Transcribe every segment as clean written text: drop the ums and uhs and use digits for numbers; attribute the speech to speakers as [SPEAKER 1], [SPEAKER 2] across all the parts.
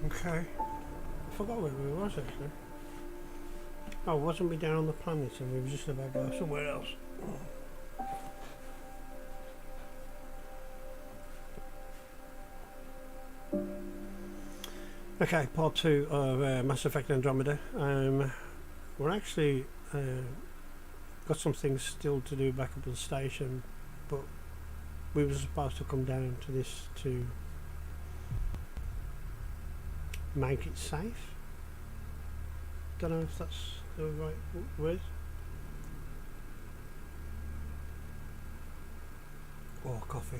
[SPEAKER 1] Okay. I forgot where we was actually. Oh, wasn't we down on the planet and we were just about to go somewhere else? Okay, part 2 of Mass Effect Andromeda. We're actually got some things still to do back up at the station, but we were supposed to come down to this to make it safe. Don't know if that's the right word. Or coffee.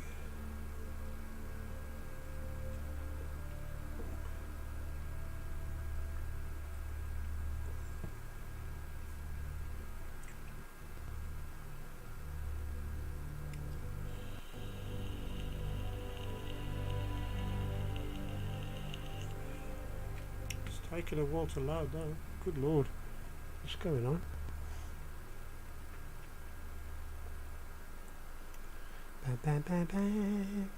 [SPEAKER 1] Taking a while to load though. Good lord. What's going on? Bam, bam, bam, bam.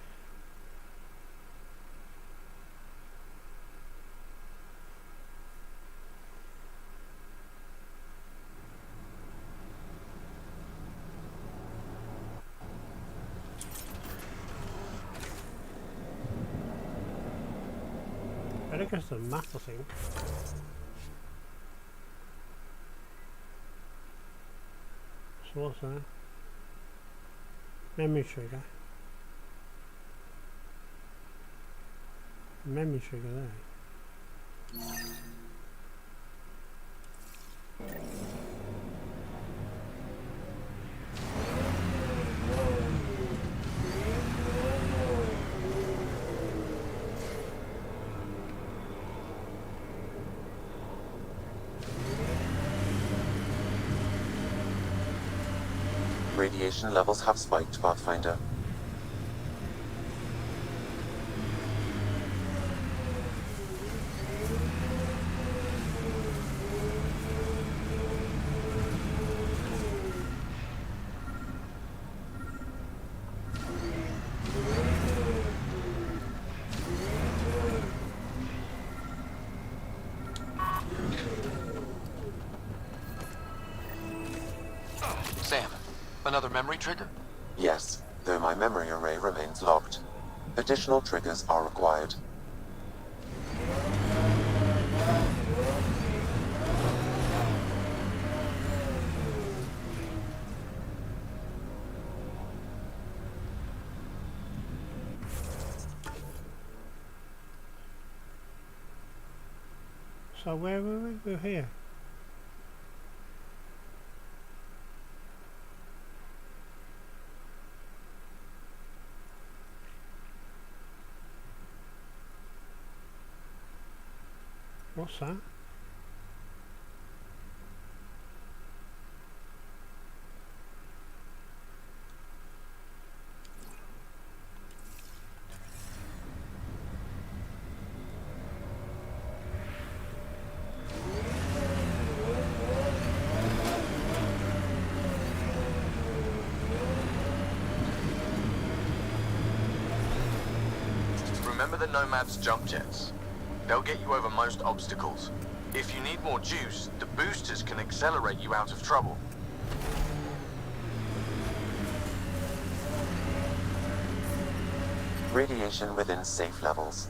[SPEAKER 1] I guess the map, I think. So what's that? Memory trigger. Memory trigger there.
[SPEAKER 2] Radiation levels have spiked, Pathfinder.
[SPEAKER 3] Sam, another memory trigger?
[SPEAKER 2] Yes, though my memory array remains locked. Additional triggers are required.
[SPEAKER 1] So where were we? We're here. What's that?
[SPEAKER 4] Remember the Nomad's jump jets? They'll get you over most obstacles. If you need more juice, the boosters can accelerate you out of trouble.
[SPEAKER 2] Radiation within safe levels.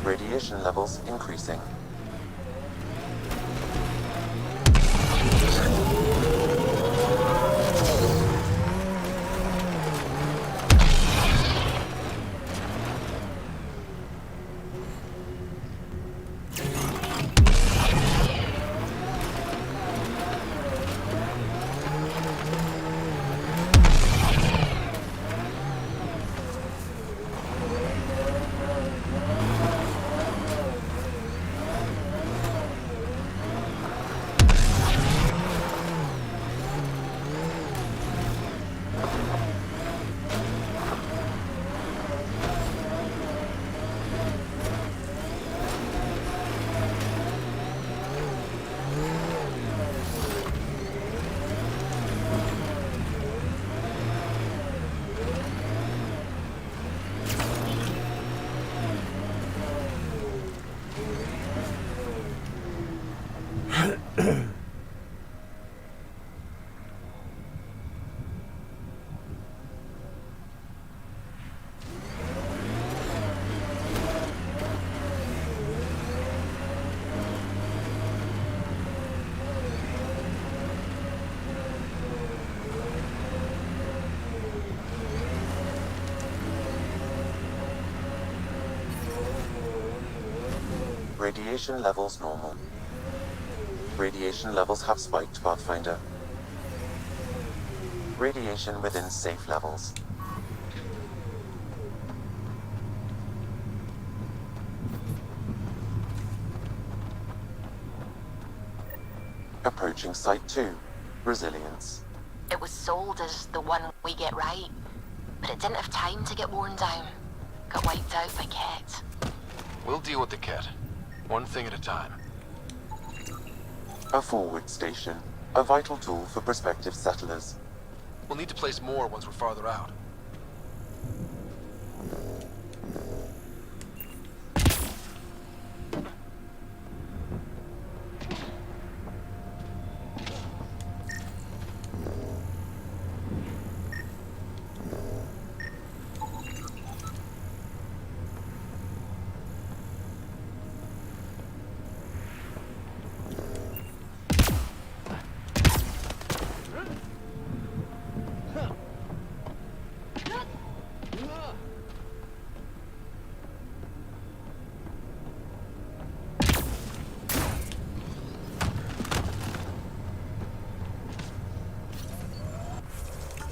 [SPEAKER 2] Radiation levels increasing. Radiation levels normal. Radiation levels have spiked, Pathfinder. Radiation within safe levels. Approaching Site 2. Resilience.
[SPEAKER 5] It was sold as the one we get right, but it didn't have time to get worn down. Got wiped out by Ket.
[SPEAKER 3] We'll deal with the Ket. One thing at a time.
[SPEAKER 2] A forward station. A vital tool for prospective settlers.
[SPEAKER 3] We'll need to place more once we're farther out.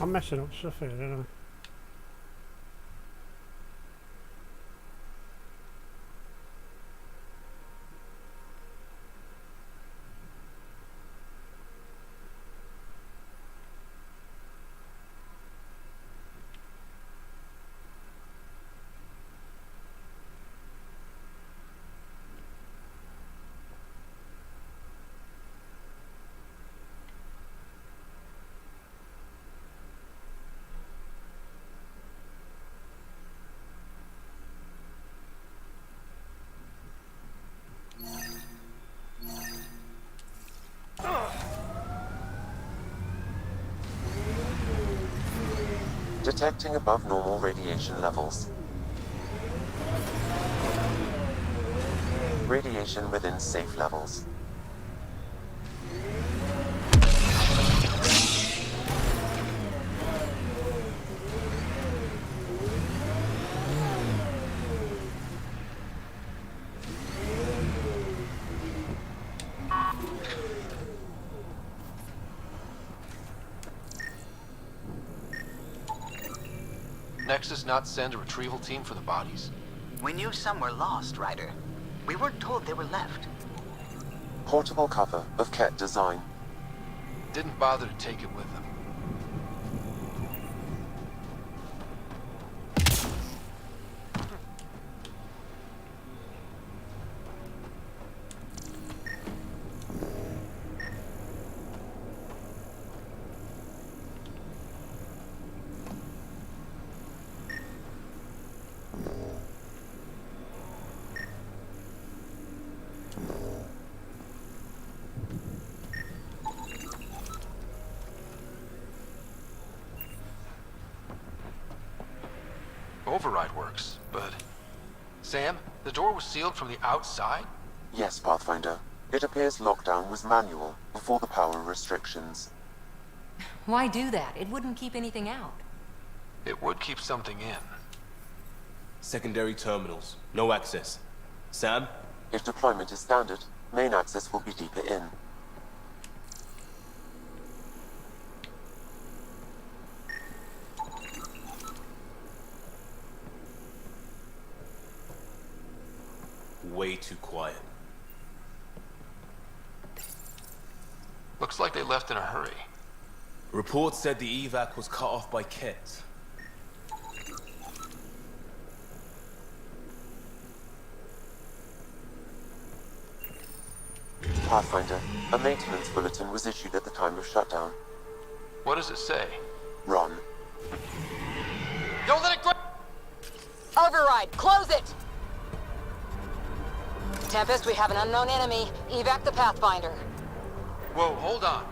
[SPEAKER 1] I'm messing up stuff here, aren't I?
[SPEAKER 2] Detecting above normal radiation levels. Radiation within safe levels.
[SPEAKER 3] Nexus not send a retrieval team for the bodies?
[SPEAKER 6] We knew some were lost, Ryder. We weren't told they were left.
[SPEAKER 2] Portable cover of Ket design.
[SPEAKER 3] Didn't bother to take it with them. Override works, but... Sam, the door was sealed from the outside?
[SPEAKER 2] Yes, Pathfinder. It appears lockdown was manual before the power restrictions.
[SPEAKER 7] Why do that? It wouldn't keep anything out.
[SPEAKER 3] It would keep something in.
[SPEAKER 8] Secondary terminals. No access. Sam?
[SPEAKER 2] If deployment is standard, main access will be deeper in.
[SPEAKER 8] Way too quiet.
[SPEAKER 3] Looks like they left in a hurry.
[SPEAKER 8] Reports said the evac was cut off by Ket.
[SPEAKER 2] Pathfinder, a maintenance bulletin was issued at the time of shutdown.
[SPEAKER 3] What does it say?
[SPEAKER 2] Run.
[SPEAKER 3] Don't let it go!
[SPEAKER 5] Override, close it! Tempest, we have an unknown enemy. Evac the Pathfinder.
[SPEAKER 3] Whoa, hold on.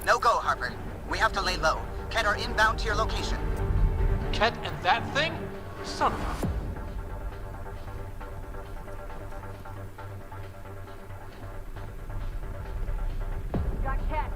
[SPEAKER 6] No go, Harper. We have to lay low. Ket are inbound to your location.
[SPEAKER 3] Ket and that thing? Son of a...
[SPEAKER 5] Got Ket.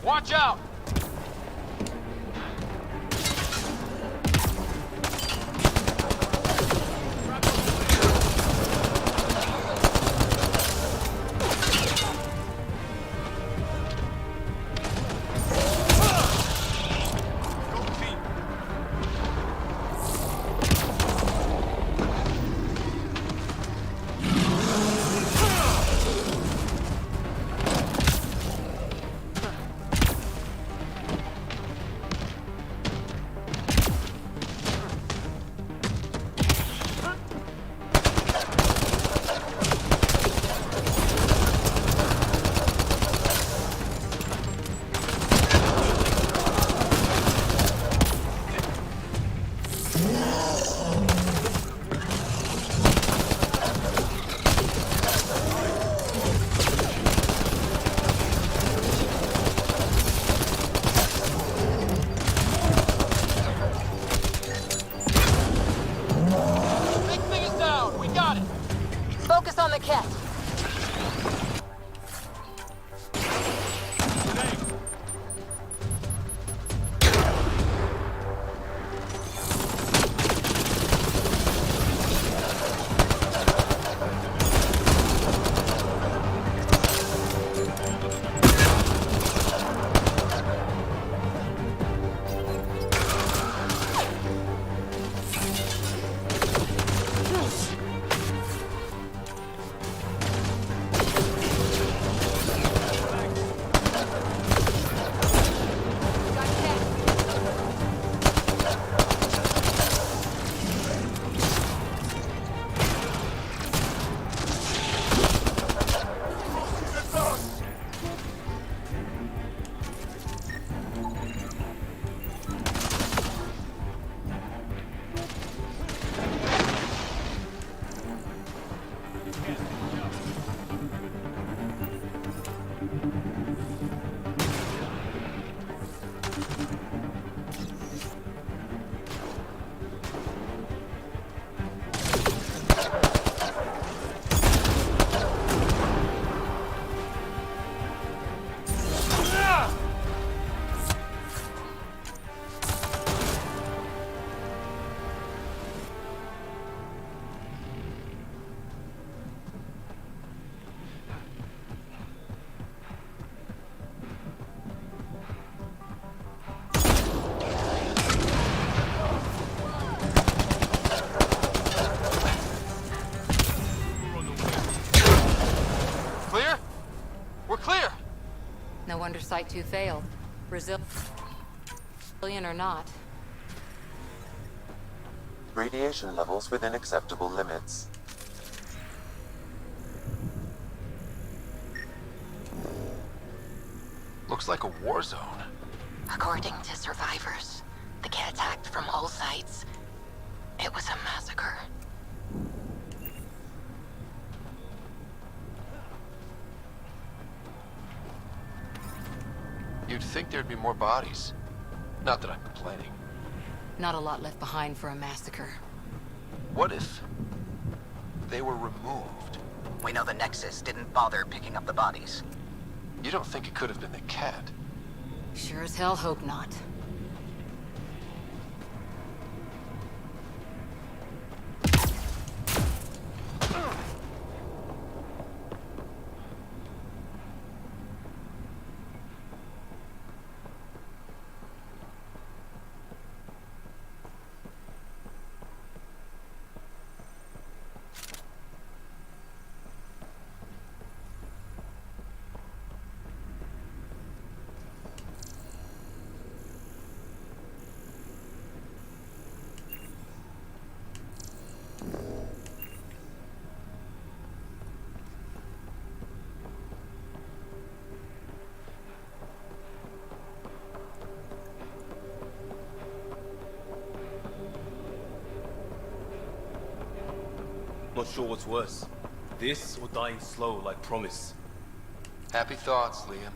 [SPEAKER 3] Watch out!
[SPEAKER 5] Focus on the cat.
[SPEAKER 7] No wonder Site 2 failed. Brazilian or not.
[SPEAKER 2] Radiation levels within acceptable limits.
[SPEAKER 3] Looks like a war zone.
[SPEAKER 5] According to survivors, the cat attacked from all sides. It was a massacre.
[SPEAKER 3] You'd think there'd be more bodies. Not that I'm complaining.
[SPEAKER 7] Not a lot left behind for a massacre.
[SPEAKER 3] What if they were removed?
[SPEAKER 6] We know the Nexus didn't bother picking up the bodies.
[SPEAKER 3] You don't think it could have been the cat?
[SPEAKER 7] Sure as hell hope not.
[SPEAKER 8] Not sure what's worse. This or dying slow like promise.
[SPEAKER 3] Happy thoughts, Liam.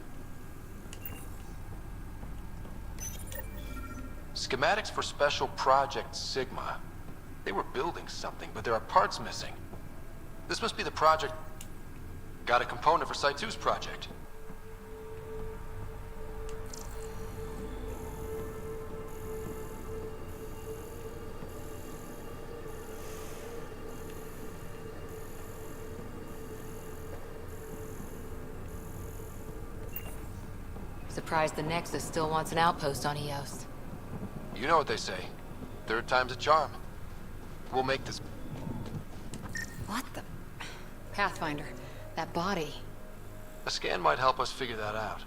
[SPEAKER 3] Schematics for Special Project Sigma. They were building something, but there are parts missing. This must be the project. Got a component for Site 2's project.
[SPEAKER 7] Surprised the Nexus still wants an outpost on Eos.
[SPEAKER 3] You know what they say. Third time's a charm. We'll make this...
[SPEAKER 7] What the... Pathfinder, that body.
[SPEAKER 3] A scan might help us figure that out.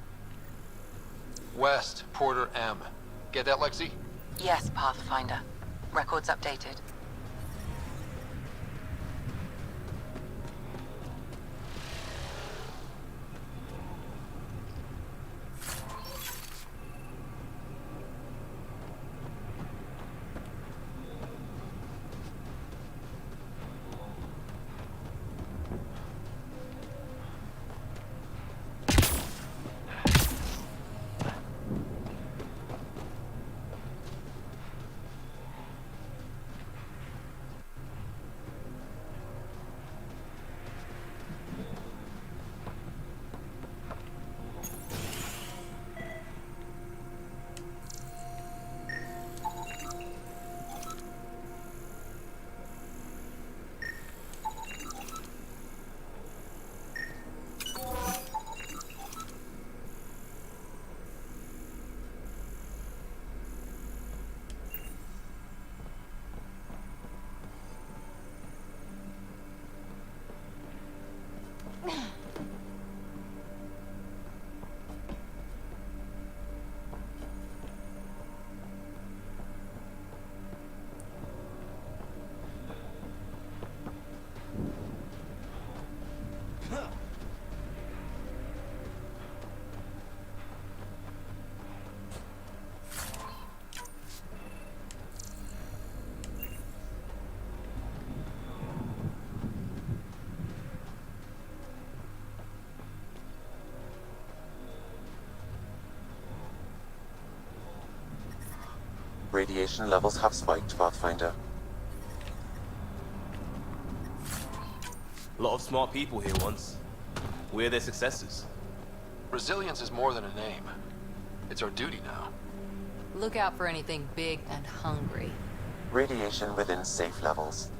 [SPEAKER 3] West, Porter M. Get that, Lexi?
[SPEAKER 5] Yes, Pathfinder. Records updated.
[SPEAKER 2] Radiation levels have spiked, Pathfinder.
[SPEAKER 8] A lot of smart people here once. We're their successors.
[SPEAKER 3] Resilience is more than a name. It's our duty now.
[SPEAKER 7] Look out for anything big and hungry.
[SPEAKER 2] Radiation within safe levels.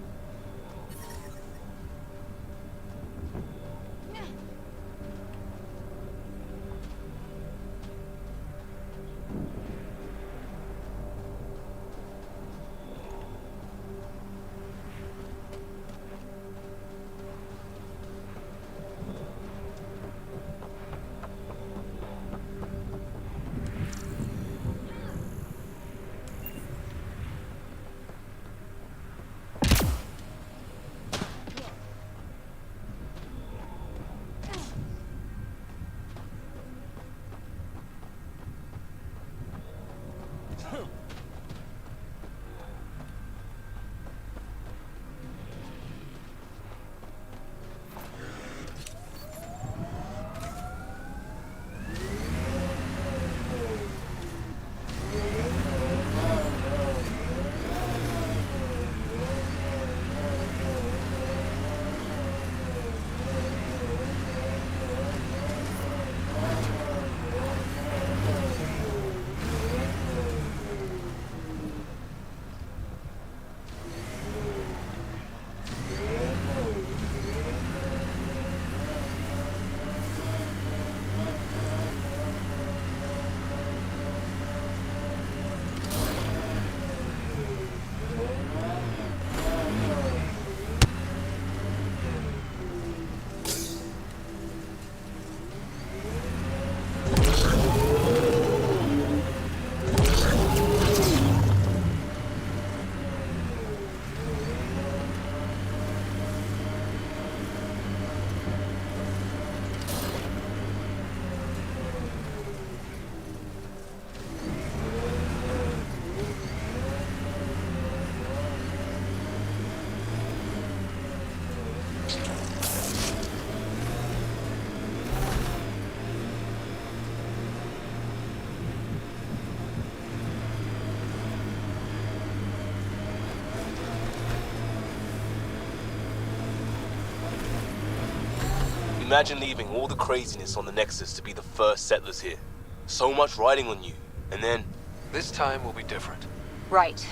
[SPEAKER 8] Imagine leaving all the craziness on the Nexus to be the first settlers here. So much riding on you, and then...
[SPEAKER 3] This time will be different.
[SPEAKER 7] Right.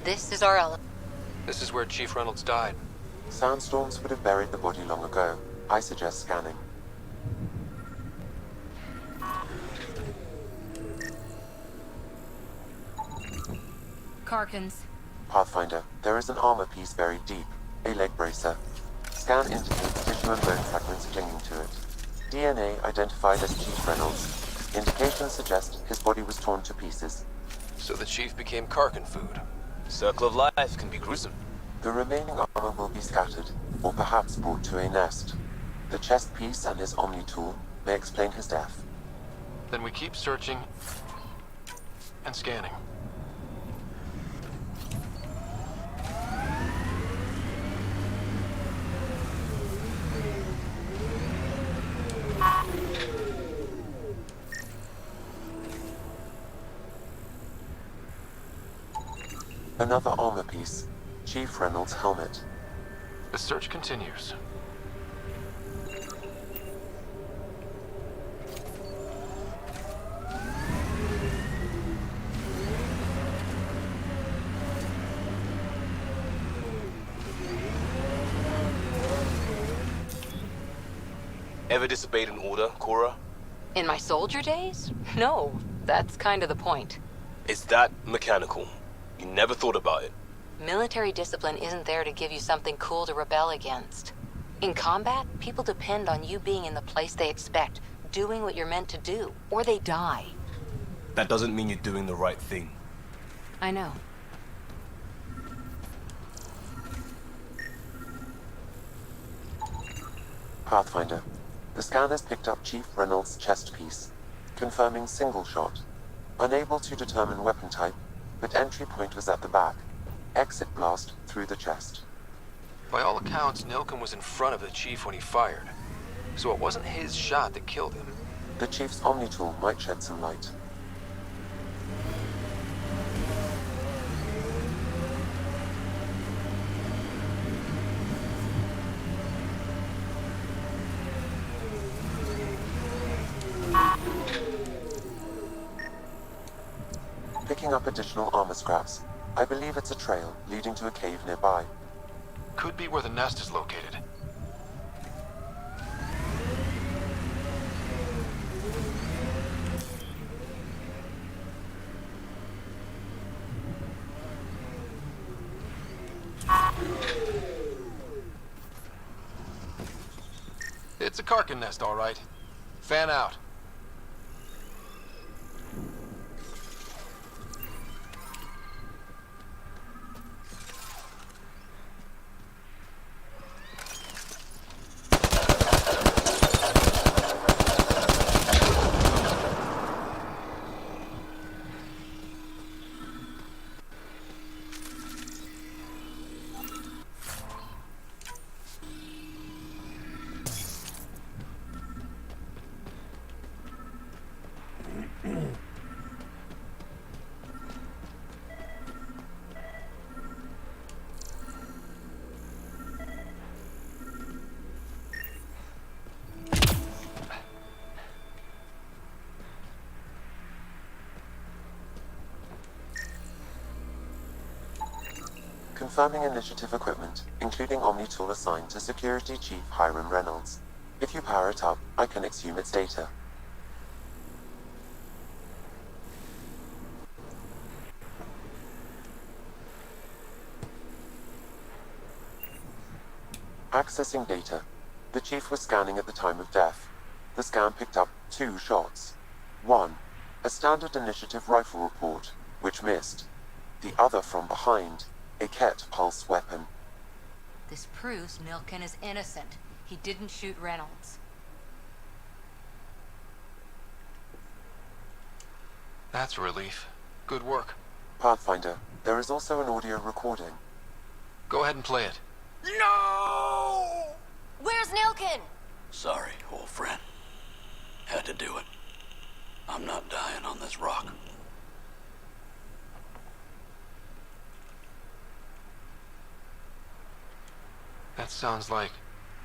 [SPEAKER 7] This is our element.
[SPEAKER 3] This is where Chief Reynolds died.
[SPEAKER 2] Sandstorms would have buried the body long ago. I suggest scanning.
[SPEAKER 7] Karkins.
[SPEAKER 2] Pathfinder, there is an armor piece buried deep. A leg bracer. Scan indicates tissue and bone fragments clinging to it. DNA identified as Chief Reynolds. Indications suggest his body was torn to pieces.
[SPEAKER 3] So the chief became Karkin food.
[SPEAKER 8] Circle of life can be gruesome.
[SPEAKER 2] The remaining armor will be scattered, or perhaps brought to a nest. The chest piece and his Omni tool may explain his death.
[SPEAKER 3] Then we keep searching and scanning.
[SPEAKER 2] Another armor piece. Chief Reynolds' helmet.
[SPEAKER 3] The search continues.
[SPEAKER 8] Ever disobeyed an order, Cora?
[SPEAKER 7] In my soldier days? No, that's kind of the point.
[SPEAKER 8] It's that mechanical. You never thought about it.
[SPEAKER 7] Military discipline isn't there to give you something cool to rebel against. In combat, people depend on you being in the place they expect, doing what you're meant to do, or they die.
[SPEAKER 8] That doesn't mean you're doing the right thing.
[SPEAKER 7] I know.
[SPEAKER 2] Pathfinder. The scan has picked up Chief Reynolds' chest piece, confirming single shot. Unable to determine weapon type, but entry point was at the back. Exit blast through the chest.
[SPEAKER 3] By all accounts, Nilken was in front of the chief when he fired. So it wasn't his shot that killed him.
[SPEAKER 2] The Chief's Omni tool might shed some light. Picking up additional armor scraps. I believe it's a trail leading to a cave nearby.
[SPEAKER 3] Could be where the nest is located. It's a Karkin nest, all right. Fan out.
[SPEAKER 2] Confirming initiative equipment, including Omni tool assigned to Security Chief Hiram Reynolds. If you power it up, I can exhume its data. Accessing data. The Chief was scanning at the time of death. The scan picked up 2 shots. 1. A standard initiative rifle report, which missed. The other from behind. A Ket pulse weapon.
[SPEAKER 7] This proves Nilken is innocent. He didn't shoot Reynolds.
[SPEAKER 3] That's a relief. Good work.
[SPEAKER 2] Pathfinder, there is also an audio recording.
[SPEAKER 3] Go ahead and play it.
[SPEAKER 9] No!
[SPEAKER 5] Where's Nilken?
[SPEAKER 9] Sorry, old friend. Had to do it. I'm not dying on this rock.
[SPEAKER 3] That sounds like...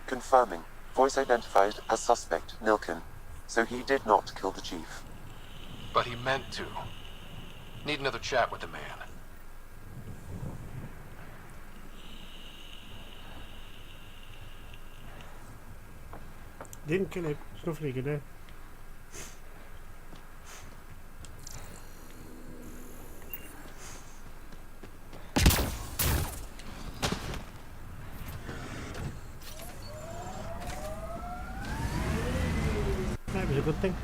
[SPEAKER 2] Confirming. Voice identified as suspect Nilken. So he did not kill the Chief.
[SPEAKER 3] But he meant to. Need another chat with the man.
[SPEAKER 1] Didn't kill him. There's nothing he could do. thing.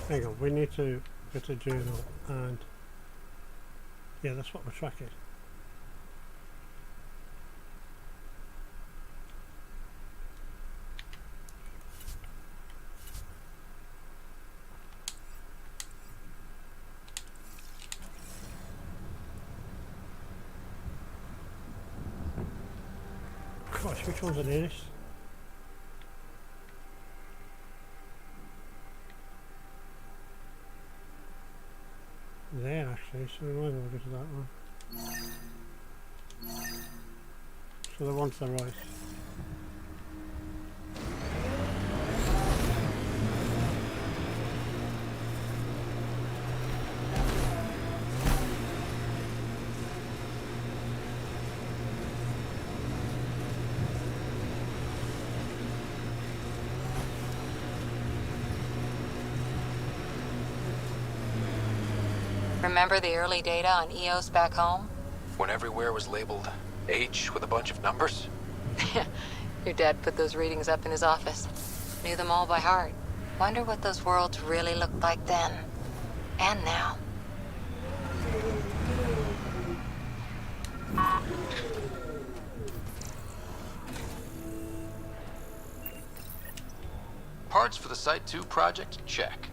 [SPEAKER 1] Hang on, we need to go to journal and yeah, that's what we're tracking. Gosh, which one's the nearest? There actually, so we might as well go to that one. So the one to the right.
[SPEAKER 7] Remember the early data on EOS back home?
[SPEAKER 3] When everywhere was labeled H with a bunch of numbers?
[SPEAKER 7] Your dad put those readings up in his office. Knew them all by heart. Wonder what those worlds really looked like then. And now.
[SPEAKER 3] Parts for the Site 2 project? Check.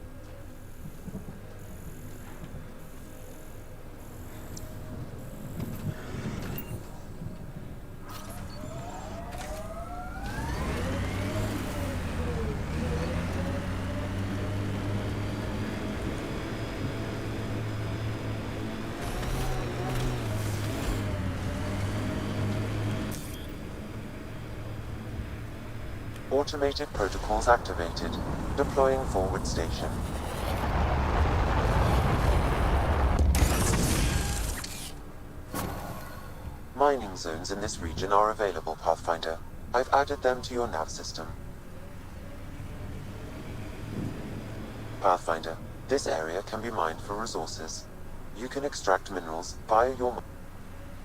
[SPEAKER 2] Automated protocols activated. Deploying forward station. Mining zones in this region are available, Pathfinder. I've added them to your nav system. Pathfinder, this area can be mined for resources. You can extract minerals via your...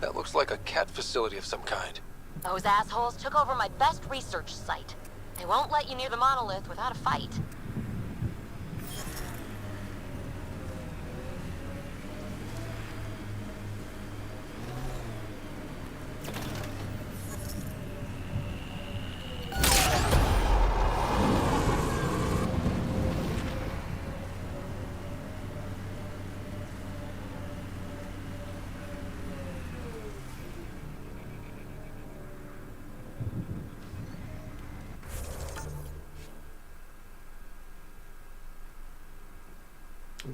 [SPEAKER 3] That looks like a cat facility of some kind.
[SPEAKER 5] Those assholes took over my best research site. They won't let you near the monolith without a fight.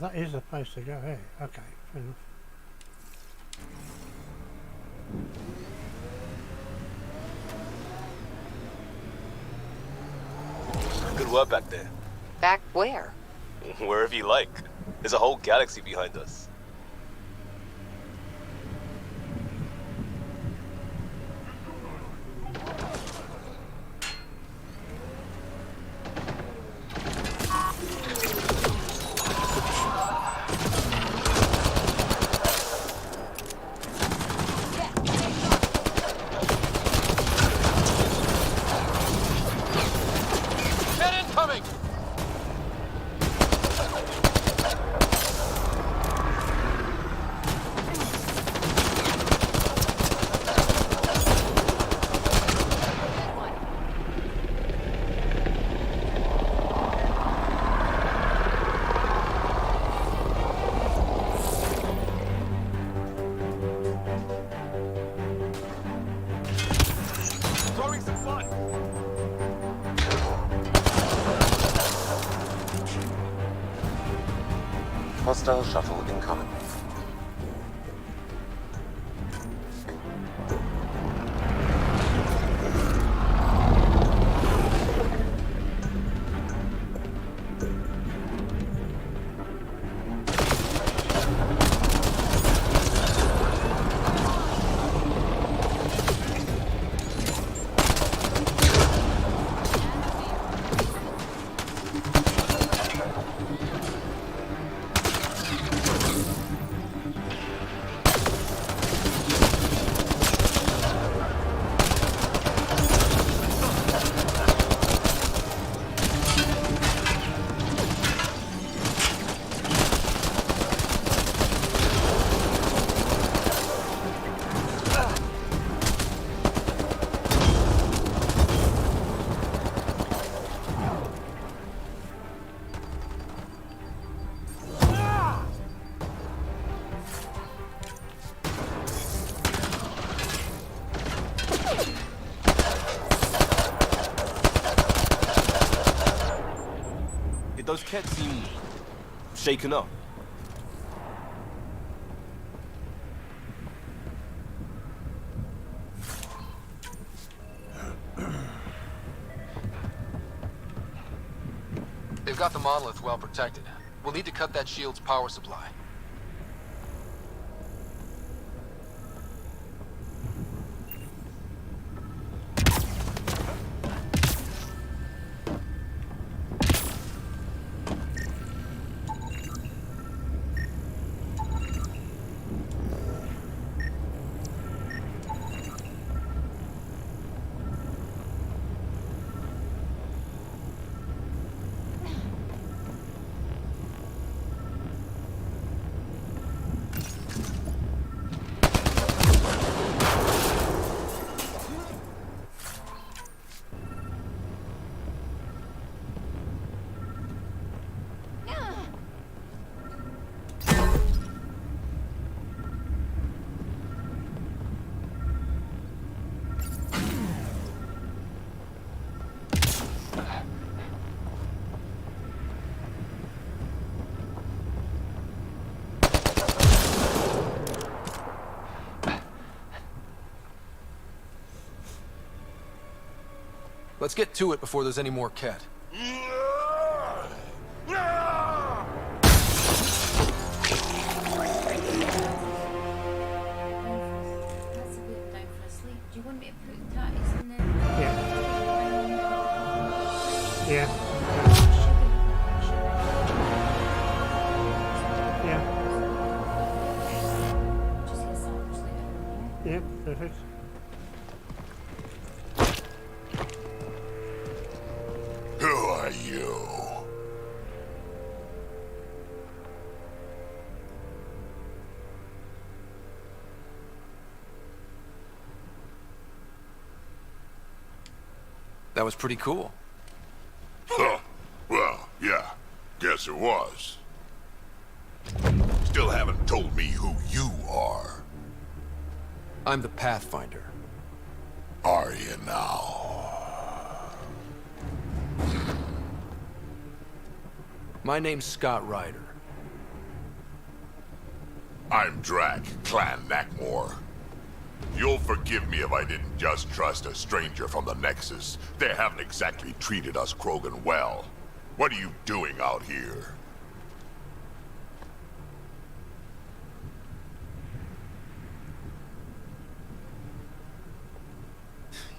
[SPEAKER 1] That is the place to go, hey? Okay, fair enough.
[SPEAKER 8] Good work back there.
[SPEAKER 7] Back where?
[SPEAKER 8] Wherever you like. There's a whole galaxy behind us.
[SPEAKER 2] Hostile shuttle incoming.
[SPEAKER 8] Did those cats seem shaken up?
[SPEAKER 3] They've got the monolith well protected. We'll need to cut that shield's power supply. Let's get to it before there's any more Cat.
[SPEAKER 1] Yeah. Yep, perfect.
[SPEAKER 10] Who are you?
[SPEAKER 3] That was pretty cool.
[SPEAKER 10] Huh. Well, yeah. Guess it was. Still haven't told me who you are.
[SPEAKER 3] I'm the Pathfinder.
[SPEAKER 10] Are you now?
[SPEAKER 3] My name's Scott Ryder.
[SPEAKER 10] I'm Drac, Clan Nakmor. You'll forgive me if I didn't just trust a stranger from the Nexus. They haven't exactly treated us Krogan well. What are you doing out here?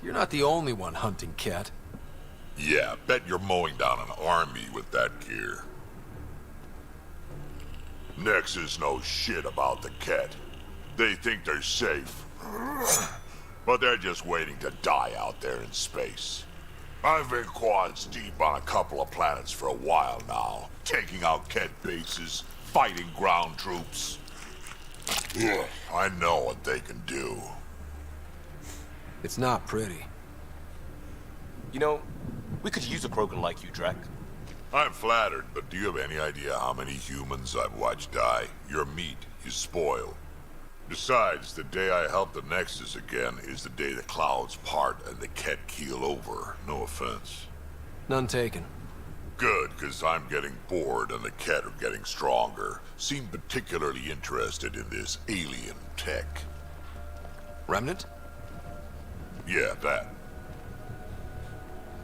[SPEAKER 3] You're not the only one hunting Cat.
[SPEAKER 10] Yeah, bet you're mowing down an army with that gear. Nexus knows shit about the Ket. They think they're safe. But they're just waiting to die out there in space. I've been quads deep on a couple of planets for a while now, taking out Ket bases, fighting ground troops. Ugh, I know what they can do.
[SPEAKER 3] It's not pretty.
[SPEAKER 8] You know, we could use a Krogan like you, Drac.
[SPEAKER 10] I'm flattered, but do you have any idea how many humans I've watched die? Your meat is spoiled. Besides, the day I help the Nexus again is the day the clouds part and the Ket keel over. No offense.
[SPEAKER 3] None taken.
[SPEAKER 10] Good, because I'm getting bored and the Ket are getting stronger. Seem particularly interested in this alien tech.
[SPEAKER 3] Remnant?
[SPEAKER 10] Yeah, that.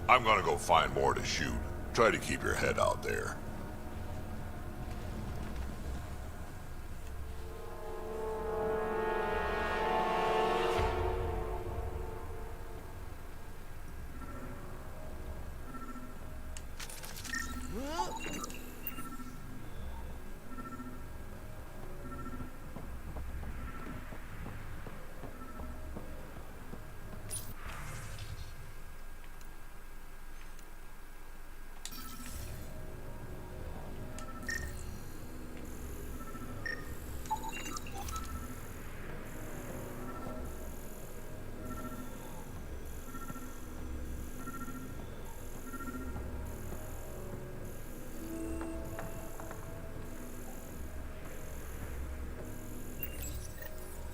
[SPEAKER 10] I'm gonna go find more to shoot. Try to keep your head out there.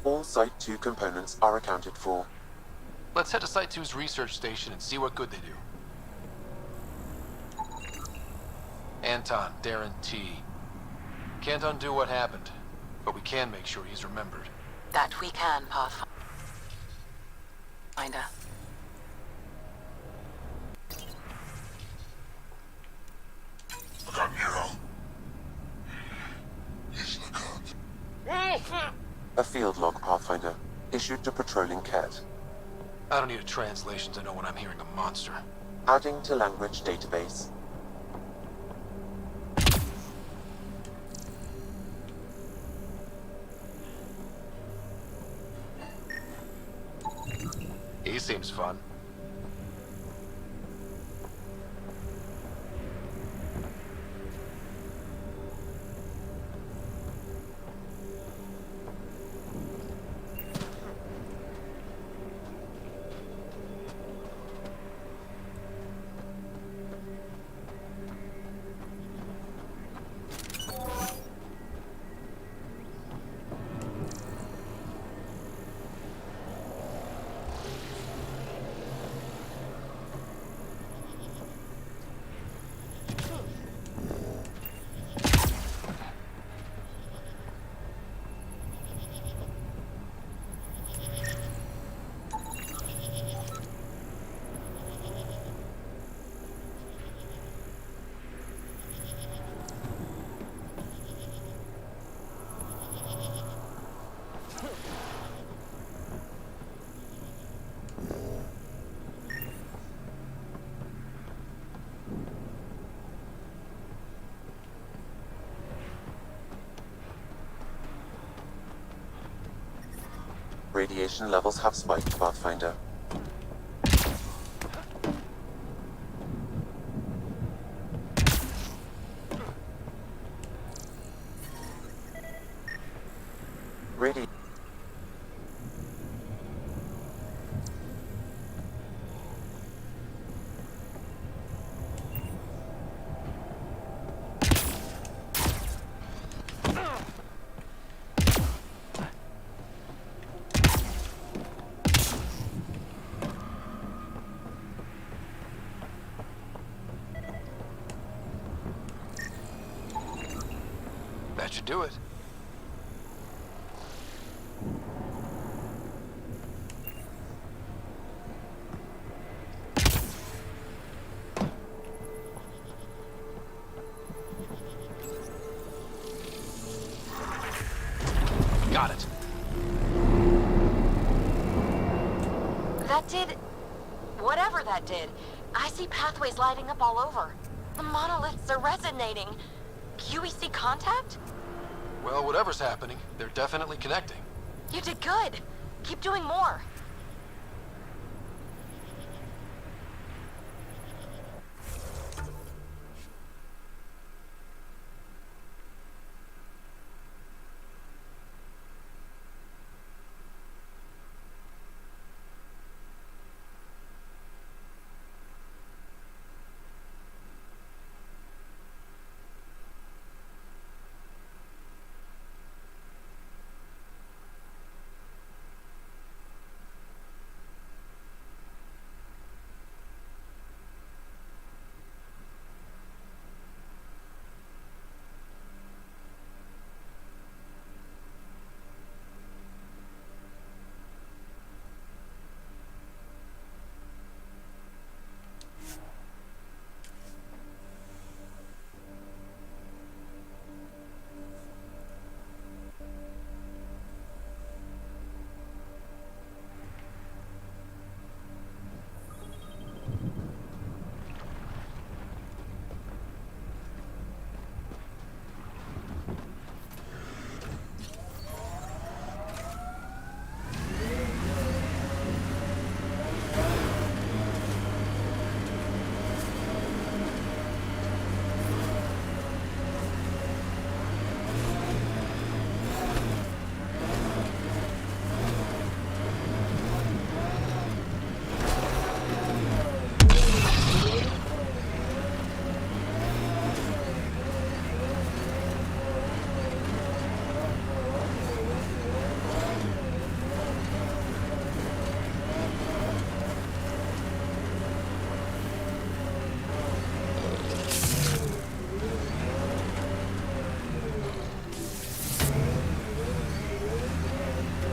[SPEAKER 2] All Site 2 components are accounted for.
[SPEAKER 3] Let's head to Site 2's research station and see what good they do. Anton, Darren T. Can't undo what happened, but we can make sure he's remembered.
[SPEAKER 5] That we can, Pathfinder.
[SPEAKER 10] Come here. He's the cut.
[SPEAKER 2] A field log, Pathfinder, issued to patrolling Cat.
[SPEAKER 3] I don't need a translation to know when I'm hearing a monster.
[SPEAKER 2] Adding to language database.
[SPEAKER 3] He seems fun.
[SPEAKER 2] Radiation levels have spiked, Pathfinder. Radi-
[SPEAKER 3] That should do it. Got it.
[SPEAKER 5] That did... whatever that did. I see pathways lighting up all over. The monoliths are resonating. QEC contact?
[SPEAKER 3] Well, whatever's happening, they're definitely connecting.
[SPEAKER 5] You did good. Keep doing more.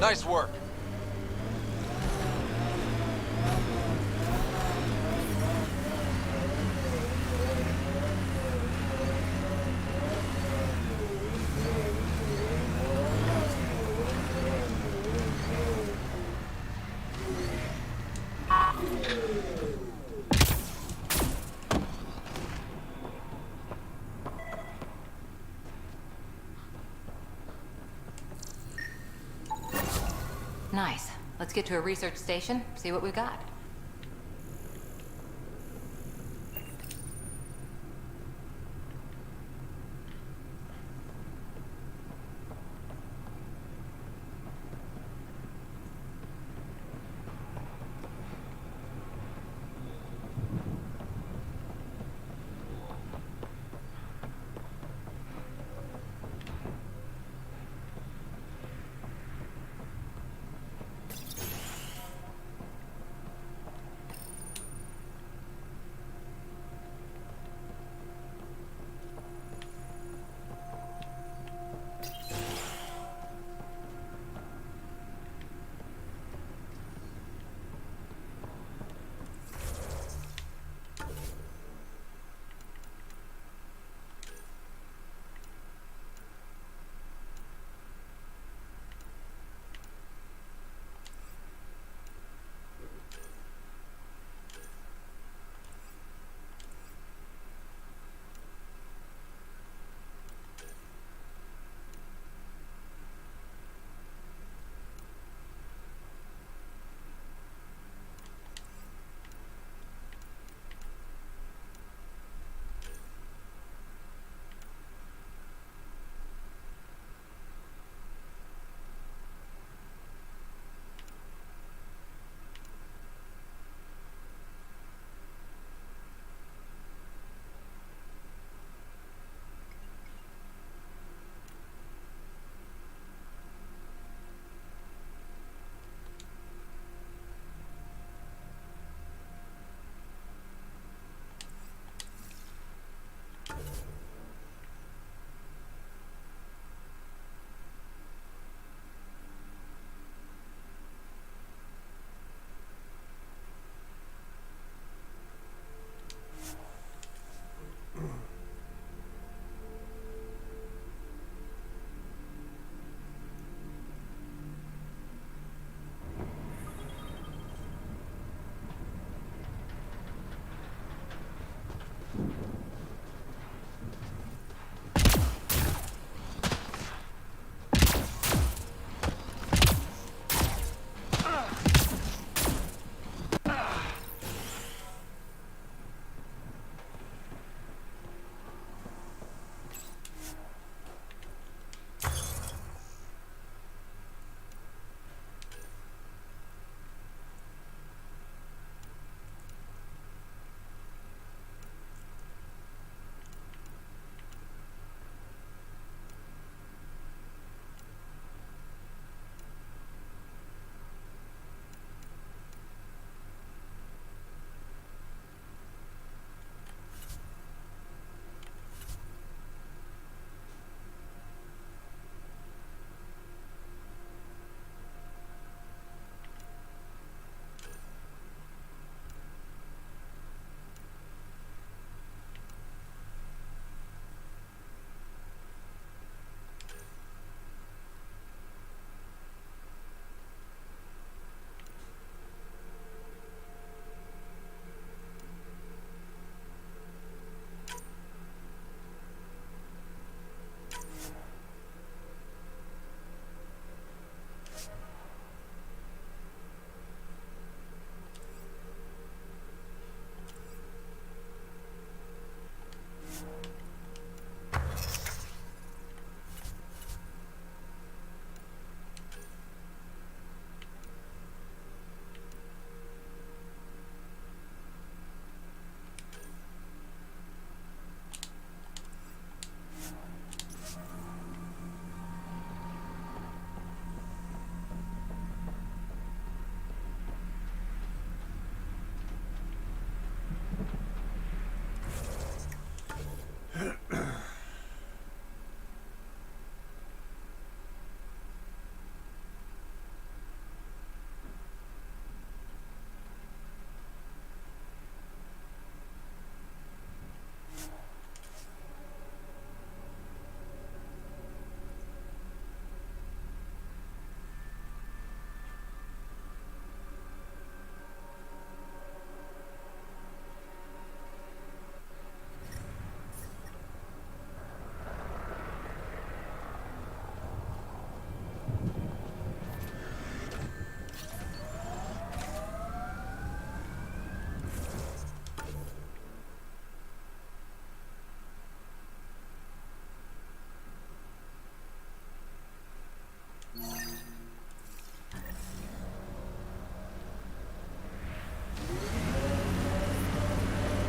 [SPEAKER 3] Nice work.
[SPEAKER 7] Nice. Let's get to a research station, see what we've got.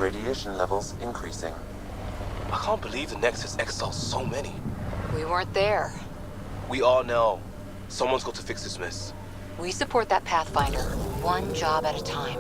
[SPEAKER 2] radiation levels increasing.
[SPEAKER 8] I can't believe the Nexus exiled so many.
[SPEAKER 7] We weren't there.
[SPEAKER 8] We are now. Someone's got to fix this mess.
[SPEAKER 7] We support that Pathfinder, one job at a time.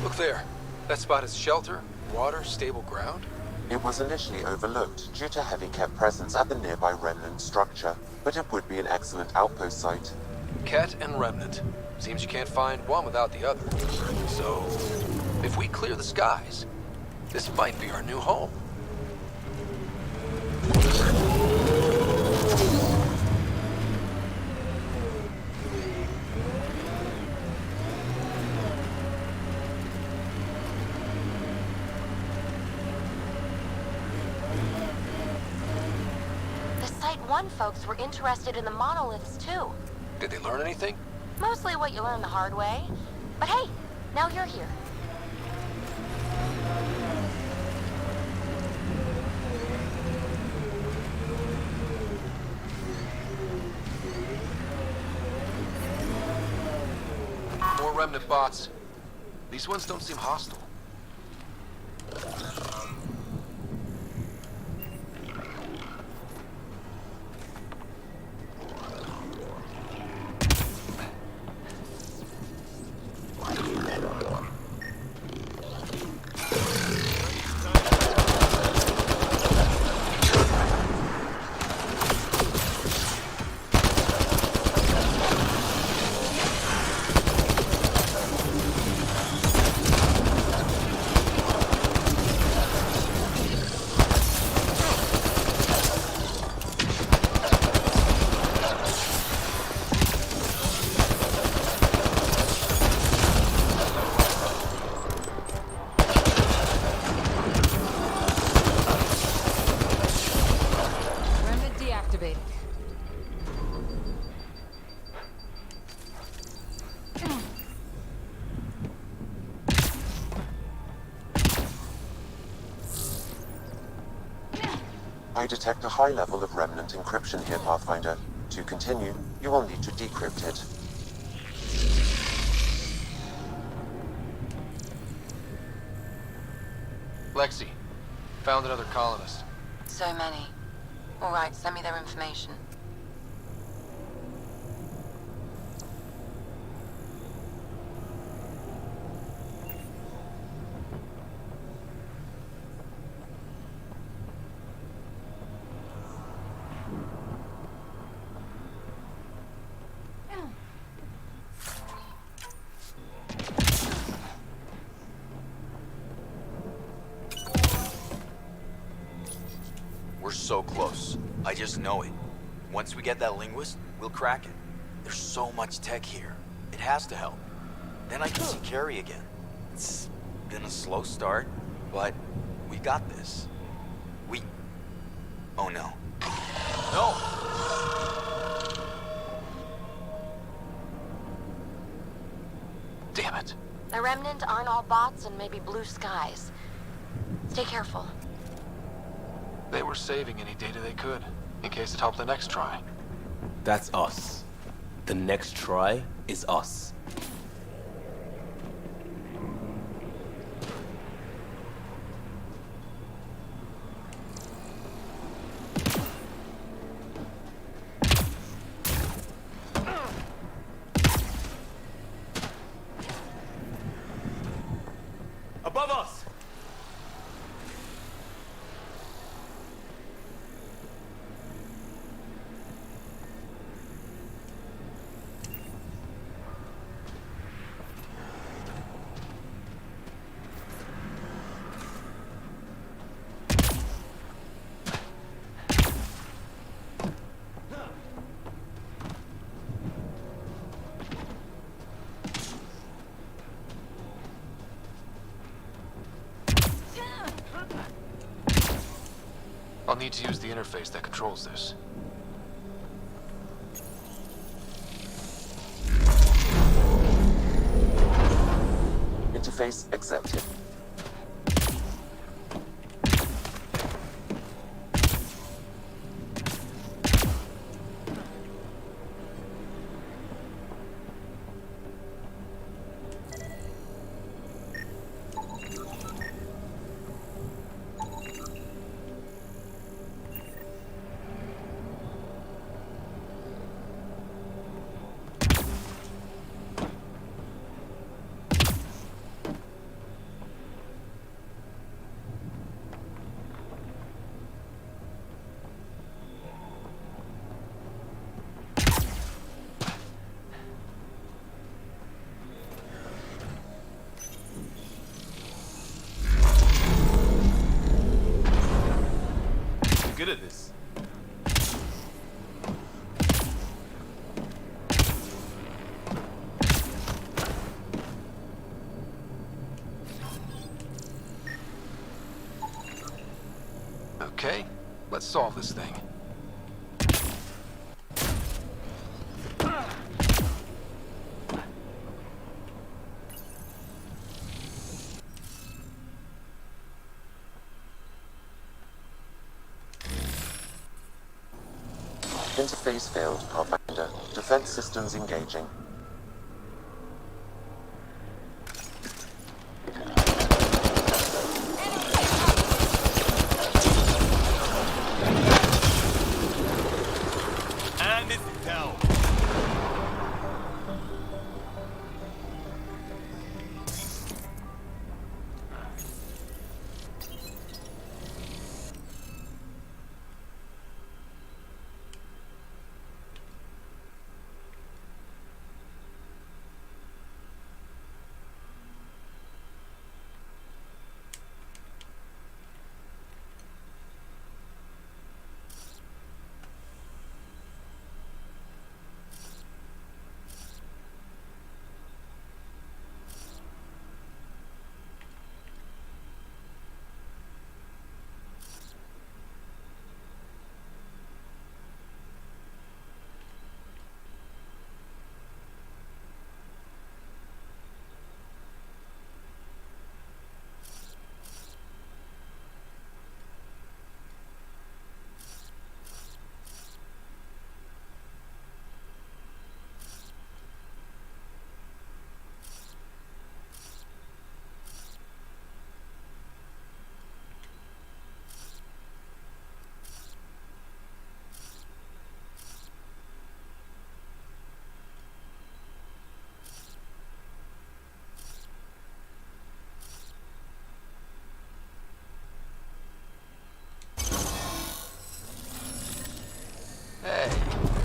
[SPEAKER 3] Look there. That spot is shelter, water, stable ground.
[SPEAKER 2] It was initially overlooked due to heavy Ket presence at the nearby remnant structure, but it would be an excellent outpost site.
[SPEAKER 3] Ket and Remnant. Seems you can't find one without the other. So, if we clear the skies, this might be our new home.
[SPEAKER 5] The Site 1 folks were interested in the monoliths too.
[SPEAKER 3] Did they learn anything?
[SPEAKER 5] Mostly what you learn the hard way. But hey, now you're here.
[SPEAKER 3] More Remnant bots. These ones don't seem hostile.
[SPEAKER 7] Remnant deactivated.
[SPEAKER 2] I detect a high level of remnant encryption here, Pathfinder. To continue, you will need to decrypt it.
[SPEAKER 3] Lexi, found another colonist.
[SPEAKER 5] So many. All right, send me their information.
[SPEAKER 11] We're so close. I just know it. Once we get that linguist, we'll crack it. There's so much tech here. It has to help. Then I can see Carrie again. It's been a slow start, but we got this. Oh no. No!
[SPEAKER 3] Damn it.
[SPEAKER 5] The Remnant aren't all bots and maybe blue skies. Stay careful.
[SPEAKER 3] They were saving any data they could, in case it helped the next try.
[SPEAKER 8] That's us. The next try is us. Above us!
[SPEAKER 3] I'll need to use the interface that controls this.
[SPEAKER 2] Interface accepted.
[SPEAKER 8] Good at this.
[SPEAKER 3] Okay, let's solve this thing.
[SPEAKER 2] Interface failed, Pathfinder. Defense systems engaging.
[SPEAKER 8] And it's hell.
[SPEAKER 3] Hey,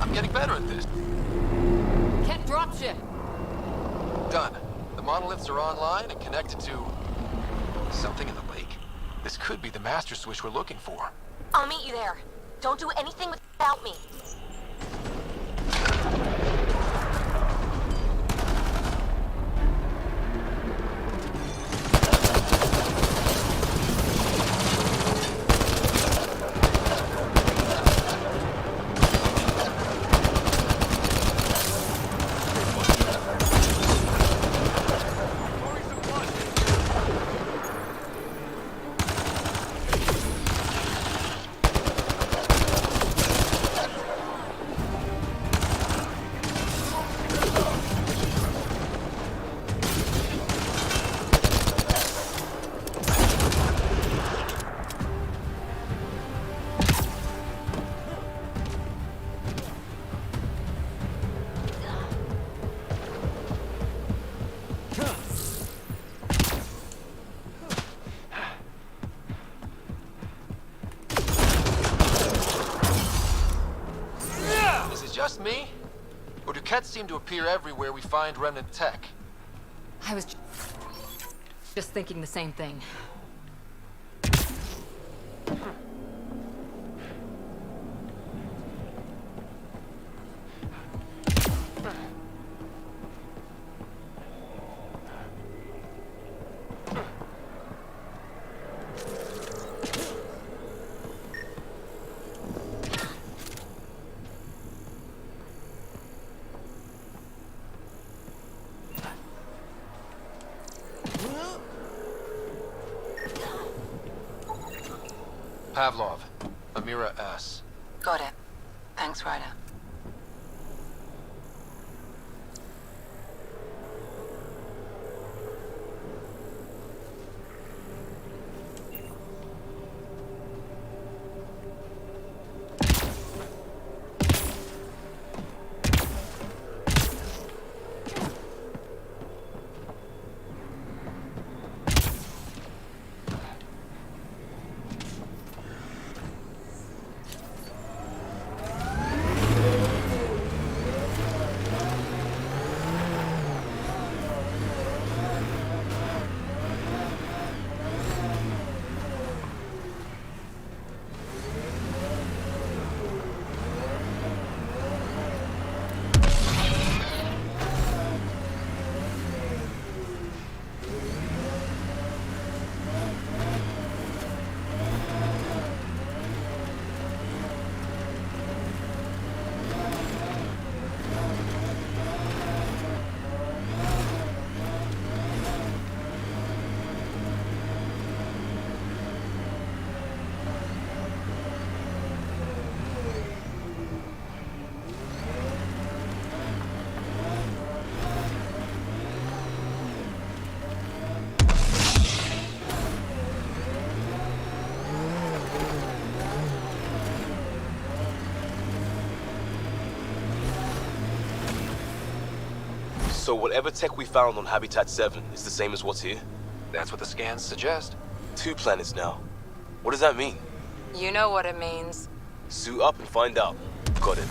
[SPEAKER 3] I'm getting better at this.
[SPEAKER 7] Can't dropship.
[SPEAKER 3] Done. The monoliths are online and connected to something in the lake. This could be the master switch we're looking for.
[SPEAKER 5] I'll meet you there. Don't do anything without me.
[SPEAKER 3] just me? Or do Kets seem to appear everywhere we find remnant tech?
[SPEAKER 7] I was just thinking the same thing.
[SPEAKER 3] Pavlov, Amira S.
[SPEAKER 5] Got it. Thanks, Ryder.
[SPEAKER 8] So whatever tech we found on Habitat 7 is the same as what's here?
[SPEAKER 3] That's what the scans suggest.
[SPEAKER 8] 2 planets now. What does that mean?
[SPEAKER 7] You know what it means.
[SPEAKER 8] Suit up and find out. Got it.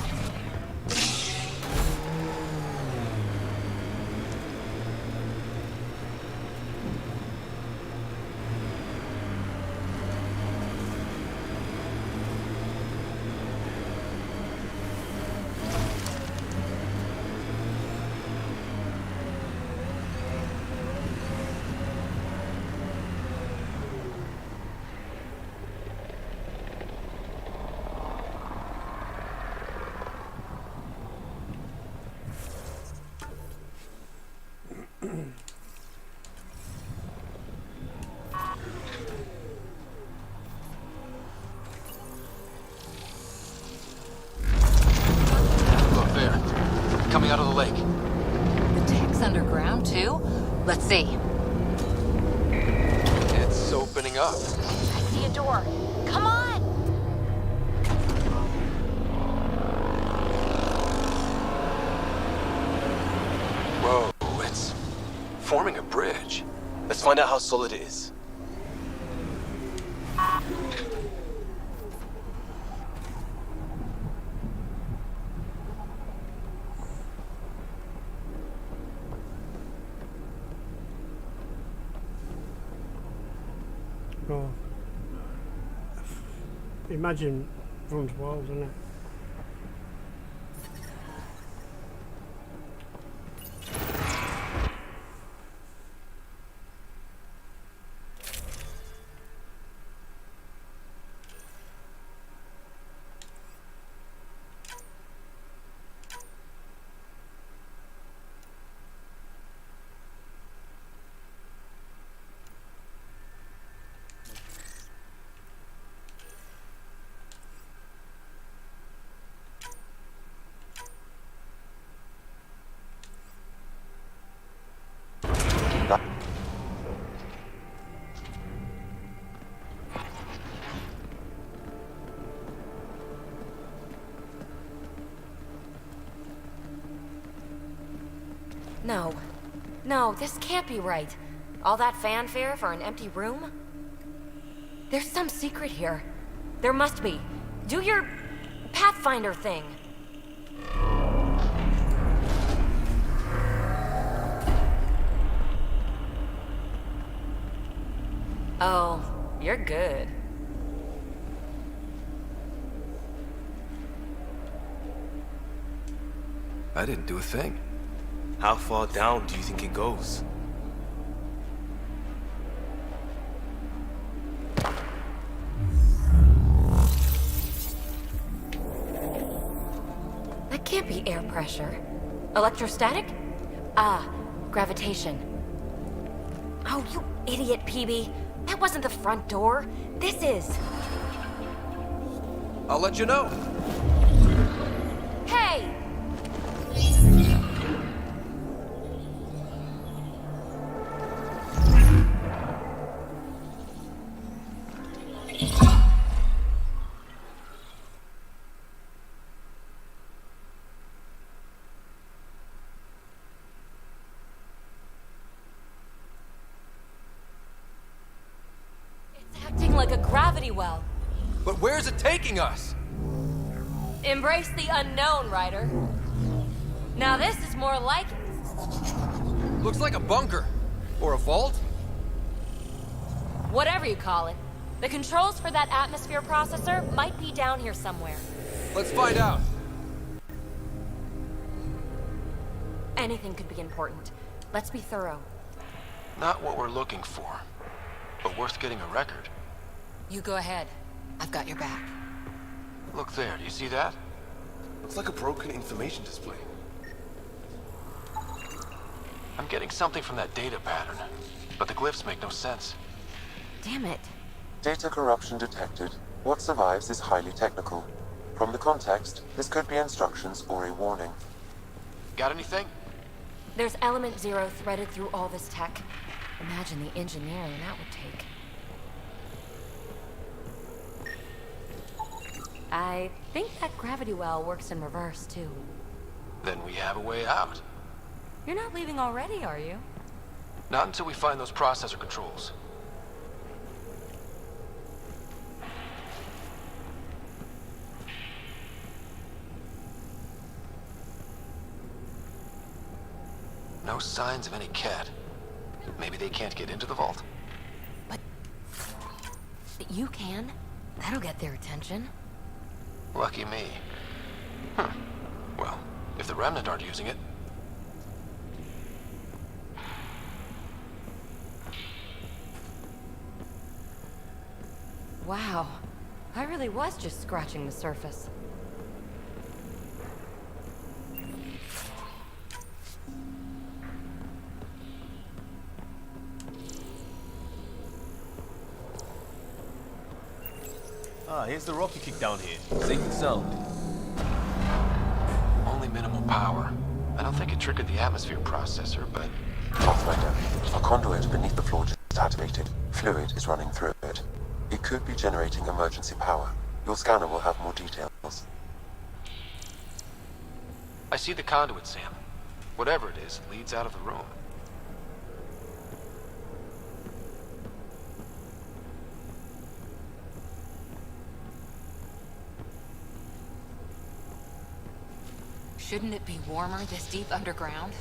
[SPEAKER 3] Look there. Coming out of the lake.
[SPEAKER 7] The tech's underground, too? Let's see.
[SPEAKER 3] It's opening up.
[SPEAKER 5] I see a door. Come on!
[SPEAKER 3] Whoa, it's forming a bridge.
[SPEAKER 8] Let's find out how solid it is.
[SPEAKER 1] Well, imagine runs wild, doesn't it?
[SPEAKER 5] No. No, this can't be right. All that fanfare for an empty room? There's some secret here. There must be. Do your Pathfinder thing. Oh, you're good.
[SPEAKER 3] I didn't do a thing.
[SPEAKER 8] How far down do you think it goes?
[SPEAKER 5] That can't be air pressure. Electrostatic? Ah, gravitation. Oh, you idiot, PB. That wasn't the front door. This is.
[SPEAKER 3] I'll let you know.
[SPEAKER 5] Hey! Like a gravity well.
[SPEAKER 3] But where's it taking us?
[SPEAKER 5] Embrace the unknown, Ryder. Now this is more like it.
[SPEAKER 3] Looks like a bunker. Or a vault?
[SPEAKER 5] Whatever you call it. The controls for that atmosphere processor might be down here somewhere.
[SPEAKER 3] Let's find out.
[SPEAKER 5] Anything could be important. Let's be thorough.
[SPEAKER 3] Not what we're looking for, but worth getting a record.
[SPEAKER 7] You go ahead. I've got your back.
[SPEAKER 3] Look there, do you see that?
[SPEAKER 8] Looks like a broken information display.
[SPEAKER 3] I'm getting something from that data pattern, but the glyphs make no sense.
[SPEAKER 5] Damn it.
[SPEAKER 2] Data corruption detected. What survives is highly technical. From the context, this could be instructions or a warning.
[SPEAKER 3] Got anything?
[SPEAKER 5] There's element 0 threaded through all this tech. Imagine the engineering that would take. I think that gravity well works in reverse, too.
[SPEAKER 3] Then we have a way out.
[SPEAKER 5] You're not leaving already, are you?
[SPEAKER 3] Not until we find those processor controls. No signs of any cat. Maybe they can't get into the vault.
[SPEAKER 5] But you can. That'll get their attention.
[SPEAKER 3] Lucky me. Well, if the Remnant aren't using it.
[SPEAKER 5] Wow. I really was just scratching the surface.
[SPEAKER 8] Ah, here's the rock you kicked down here. Safe and sound.
[SPEAKER 3] Only minimal power. I don't think it triggered the atmosphere processor, but...
[SPEAKER 2] Pathfinder, a conduit beneath the floor just activated. Fluid is running through it. It could be generating emergency power. Your scanner will have more details.
[SPEAKER 3] I see the conduit, Sam. Whatever it is, it leads out of the room.
[SPEAKER 7] Shouldn't it be warmer this deep underground?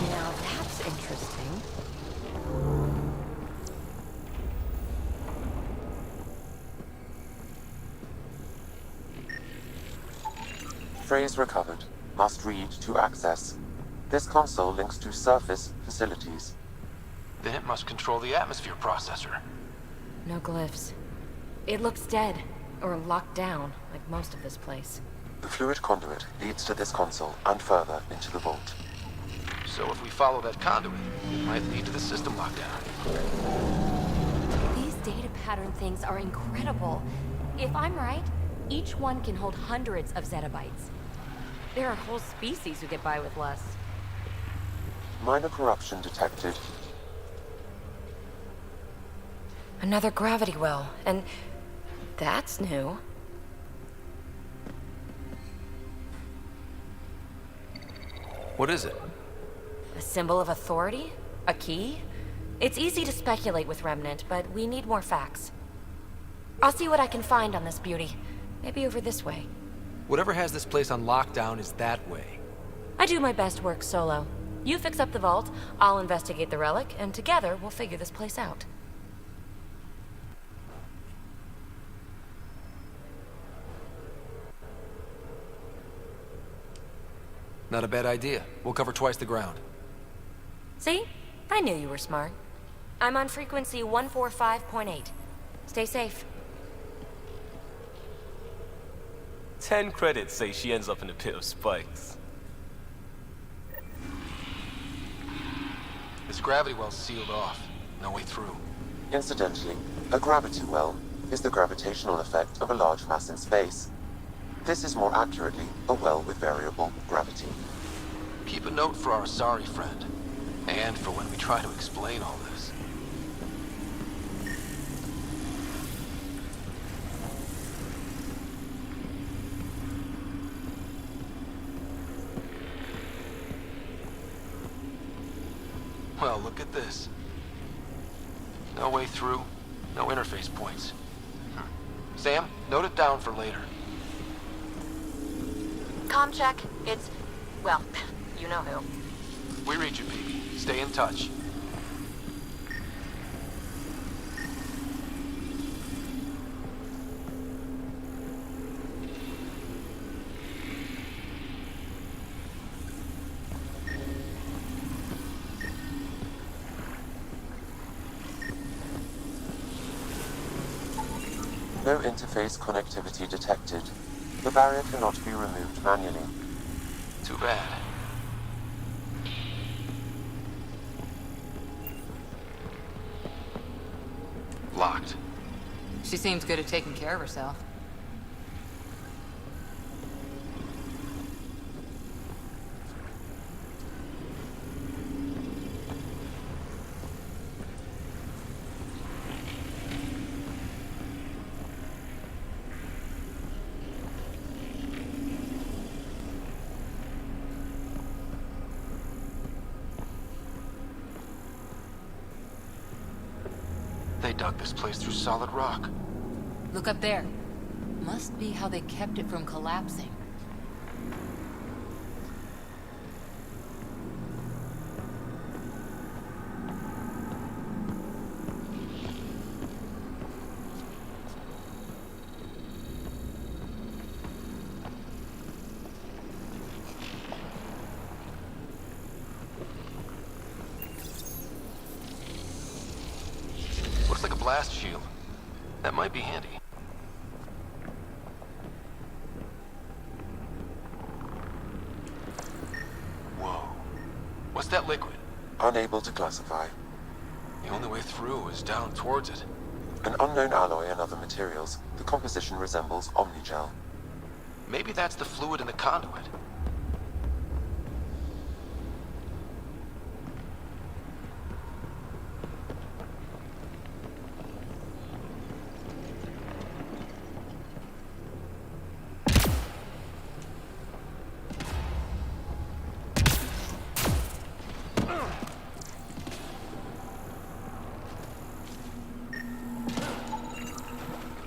[SPEAKER 5] Now that's interesting.
[SPEAKER 2] Phrase recovered. Must read to access. This console links to surface facilities.
[SPEAKER 3] Then it must control the atmosphere processor.
[SPEAKER 5] No glyphs. It looks dead, or locked down, like most of this place.
[SPEAKER 2] The fluid conduit leads to this console and further into the vault.
[SPEAKER 3] So if we follow that conduit, it might lead to the system lockdown.
[SPEAKER 5] These data pattern things are incredible. If I'm right, each one can hold hundreds of zettabytes. There are whole species who get by with less.
[SPEAKER 2] Minor corruption detected.
[SPEAKER 5] Another gravity well, and that's new.
[SPEAKER 3] What is it?
[SPEAKER 5] A symbol of authority? A key? It's easy to speculate with Remnant, but we need more facts. I'll see what I can find on this beauty. Maybe over this way.
[SPEAKER 3] Whatever has this place on lockdown is that way.
[SPEAKER 5] I do my best work solo. You fix up the vault, I'll investigate the relic, and together we'll figure this place out.
[SPEAKER 3] Not a bad idea. We'll cover twice the ground.
[SPEAKER 5] See? I knew you were smart. I'm on frequency 145.8. Stay safe.
[SPEAKER 8] 10 credits say she ends up in a pit of spikes.
[SPEAKER 3] This gravity well's sealed off. No way through.
[SPEAKER 2] Incidentally, a gravity well is the gravitational effect of a large mass in space. This is more accurately a well with variable gravity.
[SPEAKER 3] Keep a note for our sorry friend. And for when we try to explain all this. Well, look at this. No way through, no interface points. Sam, note it down for later.
[SPEAKER 5] Comm check. It's... well, you know who.
[SPEAKER 3] We read you, baby. Stay in touch.
[SPEAKER 2] No interface connectivity detected. The barrier cannot be removed manually.
[SPEAKER 3] Too bad. Locked.
[SPEAKER 7] She seems good at taking care of herself.
[SPEAKER 3] They dug this place through solid rock.
[SPEAKER 7] Look up there. Must be how they kept it from collapsing.
[SPEAKER 3] Looks like a blast shield. That might be handy. Whoa. What's that liquid?
[SPEAKER 2] Unable to classify.
[SPEAKER 3] The only way through is down towards it.
[SPEAKER 2] An unknown alloy and other materials. The composition resembles omnigel.
[SPEAKER 3] Maybe that's the fluid in the conduit.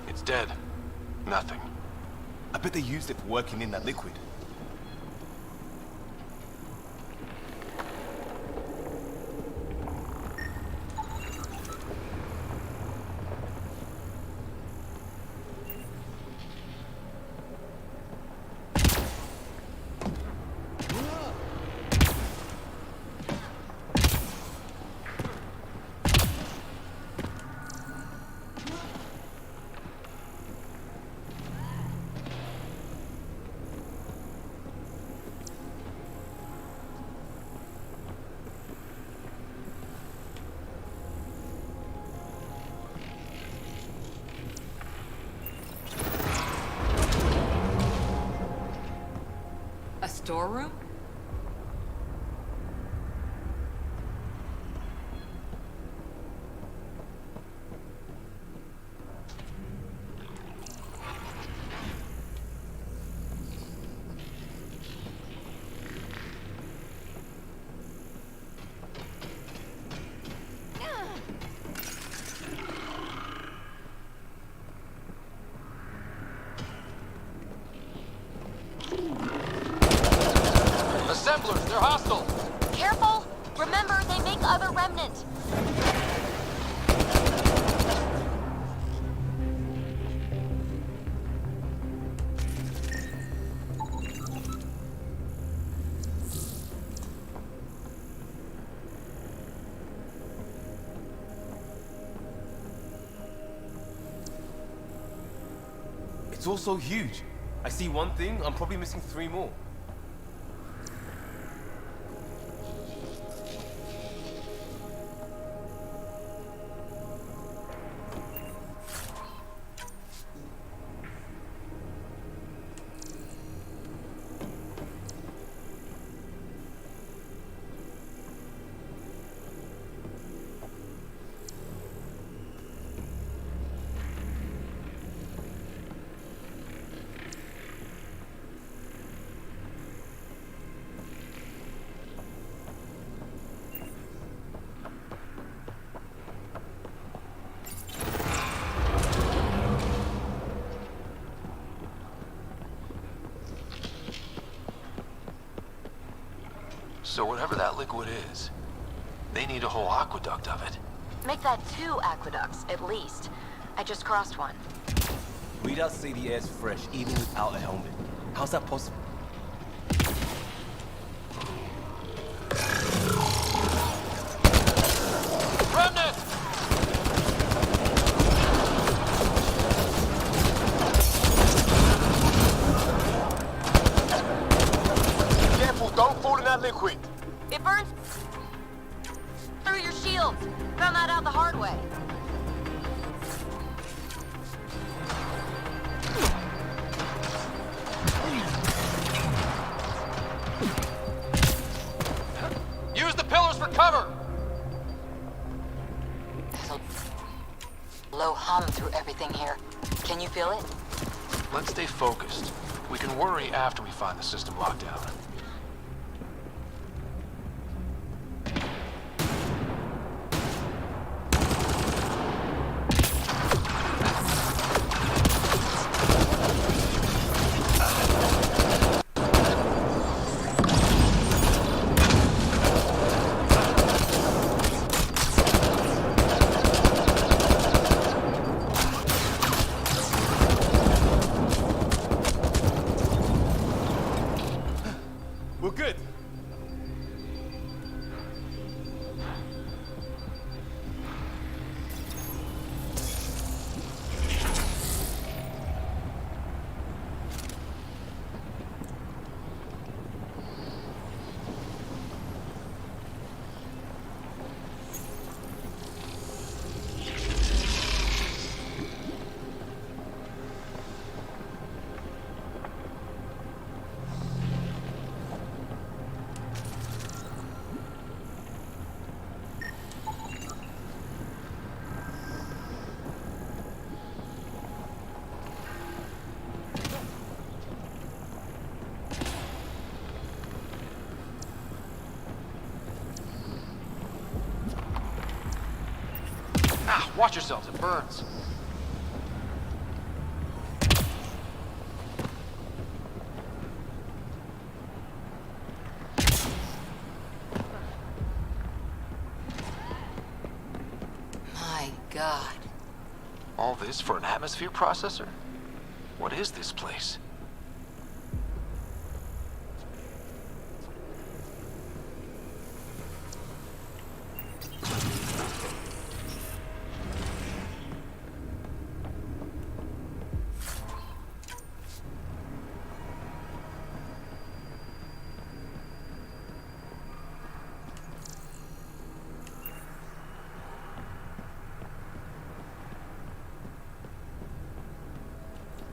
[SPEAKER 3] It's dead. Nothing.
[SPEAKER 8] I bet they used it for working in that liquid.
[SPEAKER 7] A storeroom?
[SPEAKER 3] They're hostile.
[SPEAKER 5] Careful! Remember, they make other remnant.
[SPEAKER 12] It's all so huge. I see one thing, I'm probably missing 3 more.
[SPEAKER 3] So whatever that liquid is, they need a whole aqueduct of it.
[SPEAKER 5] Make that 2 aqueducts, at least. I just crossed one.
[SPEAKER 12] Readouts say the air's fresh, even without a helmet. How's that possible?
[SPEAKER 3] Remnant!
[SPEAKER 12] Careful, don't fall in that liquid!
[SPEAKER 5] It burns through your shields. Found that out the hard way.
[SPEAKER 3] Use the pillars for cover!
[SPEAKER 7] There's a low hum through everything here. Can you feel it?
[SPEAKER 3] Let's stay focused. We can worry after we find the system lockdown.
[SPEAKER 12] We're good.
[SPEAKER 3] Ah, watch yourselves, it burns.
[SPEAKER 7] My God.
[SPEAKER 3] All this for an atmosphere processor? What is this place?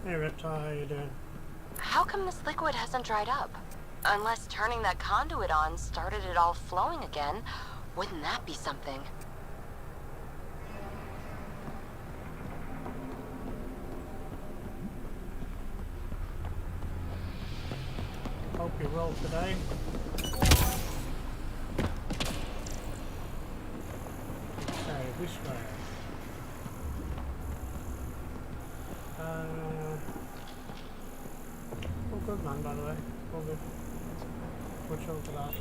[SPEAKER 1] Hey Reptile, how you doing?
[SPEAKER 5] How come this liquid hasn't dried up? Unless turning that conduit on started it all flowing again. Wouldn't that be something?
[SPEAKER 1] Hope you're well today. Okay, which way? All good man, by the way. All good. much over that was.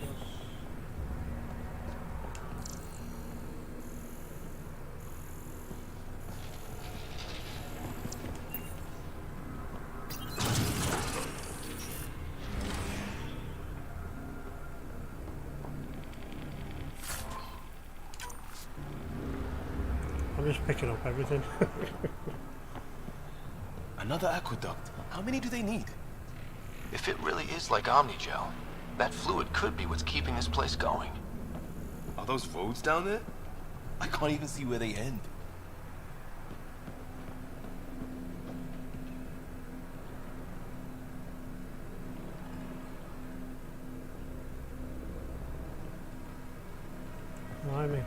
[SPEAKER 1] I'm just picking up everything.
[SPEAKER 12] Another aqueduct. How many do they need?
[SPEAKER 3] If it really is like Omnigel, that fluid could be what's keeping this place going.
[SPEAKER 12] Are those roads down there? I can't even see where they end.
[SPEAKER 1] Blimey.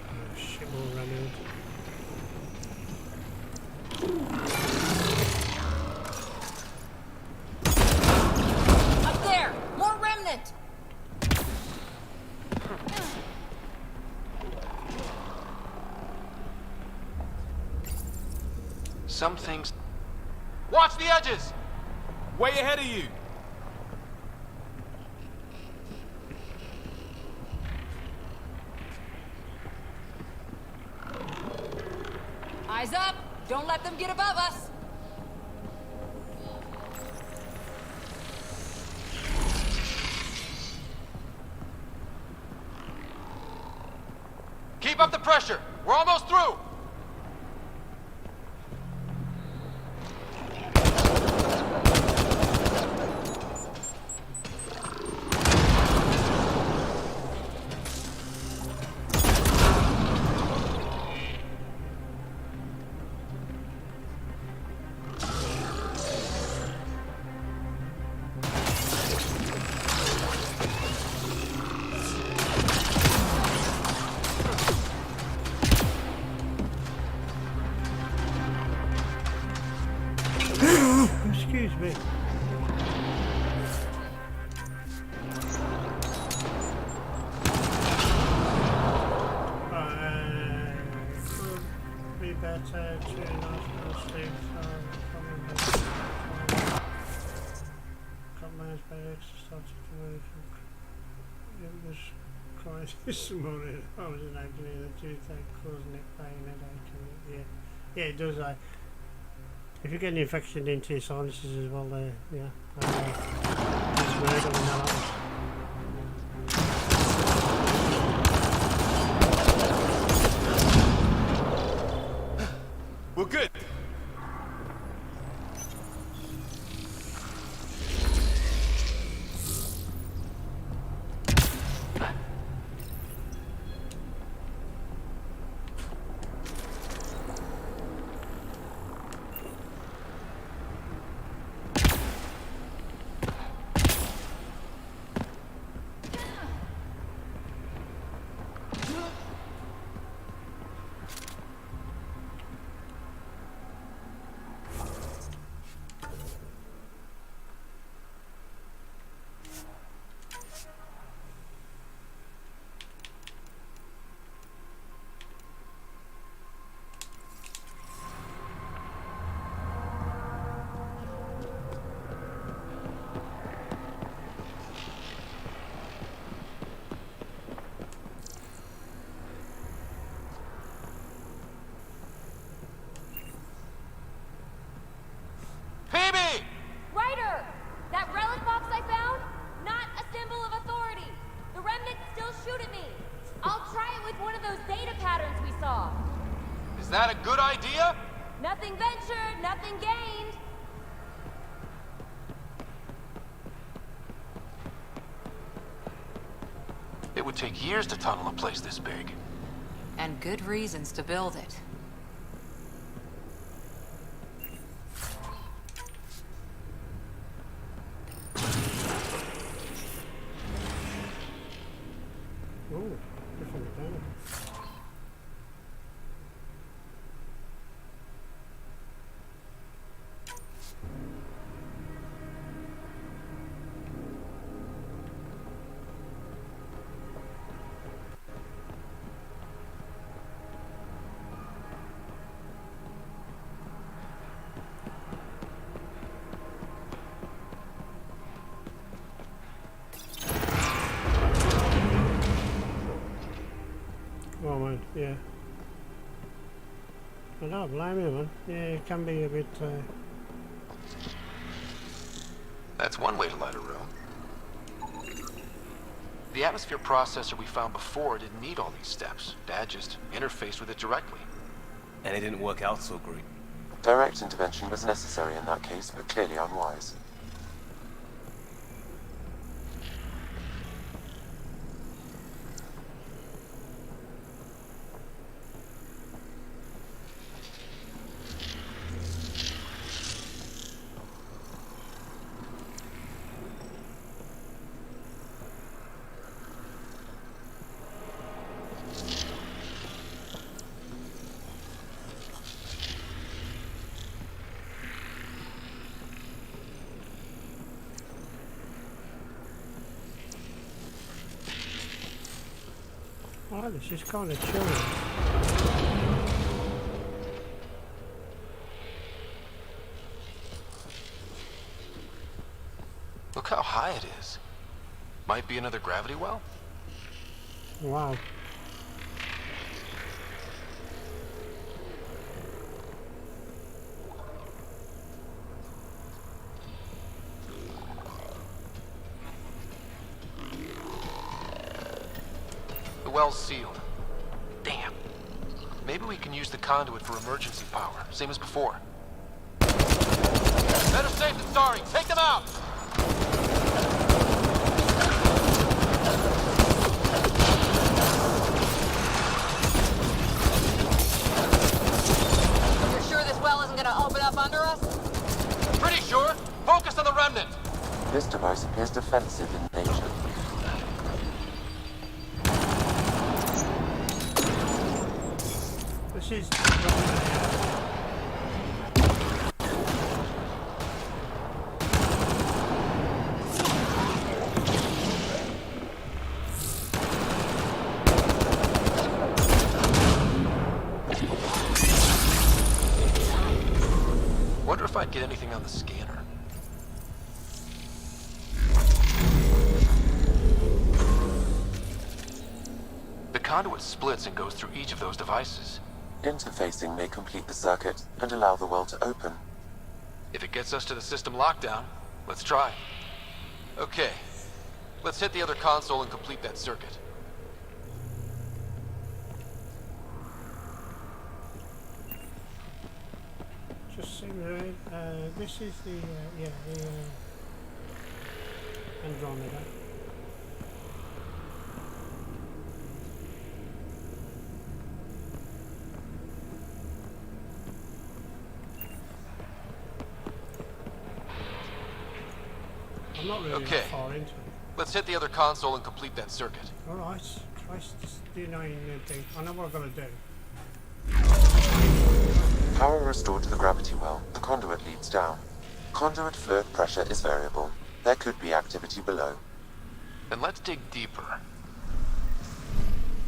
[SPEAKER 1] Oh, shit, more running.
[SPEAKER 13] Up there! More remnant!
[SPEAKER 3] Some things... Watch the edges!
[SPEAKER 12] Way ahead of you!
[SPEAKER 13] Eyes up! Don't let them get above us!
[SPEAKER 3] Keep up the pressure! We're almost through!
[SPEAKER 1] Excuse me. Could be better to not sleep. Got my headaches started to move. It was quite this morning. I was in agony. The toothache causing it pain, headache. Yeah, it does. If you get an infection into your sinuses as well, yeah. It's weird on that.
[SPEAKER 12] We're good.
[SPEAKER 13] Ryder! That relic box I found? Not a symbol of authority. The remnants still shoot at me. I'll try it with one of those data patterns we saw.
[SPEAKER 3] Is that a good idea?
[SPEAKER 13] Nothing ventured, nothing gained.
[SPEAKER 3] It would take years to tunnel a place this big.
[SPEAKER 7] And good reasons to build it.
[SPEAKER 1] Oh, different panel. Yeah. I don't blame you, man. Yeah, it can be a bit...
[SPEAKER 3] That's one way to light a room. The atmosphere processor we found before didn't need all these steps. Dad just interfaced with it directly.
[SPEAKER 12] And it didn't work out so great.
[SPEAKER 2] Direct intervention was necessary in that case, but clearly unwise.
[SPEAKER 1] Oh, this is kind of chilling.
[SPEAKER 3] Look how high it is. Might be another gravity well?
[SPEAKER 1] Wow.
[SPEAKER 3] The well's sealed. Damn. Maybe we can use the conduit for emergency power, same as before. Better safe than sorry. Take them out!
[SPEAKER 5] You're sure this well isn't gonna open up under us?
[SPEAKER 3] Pretty sure. Focus on the remnant.
[SPEAKER 2] This device appears defensive in nature.
[SPEAKER 1] This is...
[SPEAKER 3] Wonder if I'd get anything on the scanner. The conduit splits and goes through each of those devices.
[SPEAKER 2] Interfacing may complete the circuit and allow the well to open.
[SPEAKER 3] If it gets us to the system lockdown, let's try. Okay, let's hit the other console and complete that circuit.
[SPEAKER 1] Just seems right. This is the, yeah, the Andromeda. I'm not really that far into it.
[SPEAKER 3] Let's hit the other console and complete that circuit.
[SPEAKER 1] Alright, try doing anything. I know what I've got to do.
[SPEAKER 2] Power restored to the gravity well. The conduit leads down. Conduit fluid pressure is variable. There could be activity below.
[SPEAKER 3] Then let's dig deeper.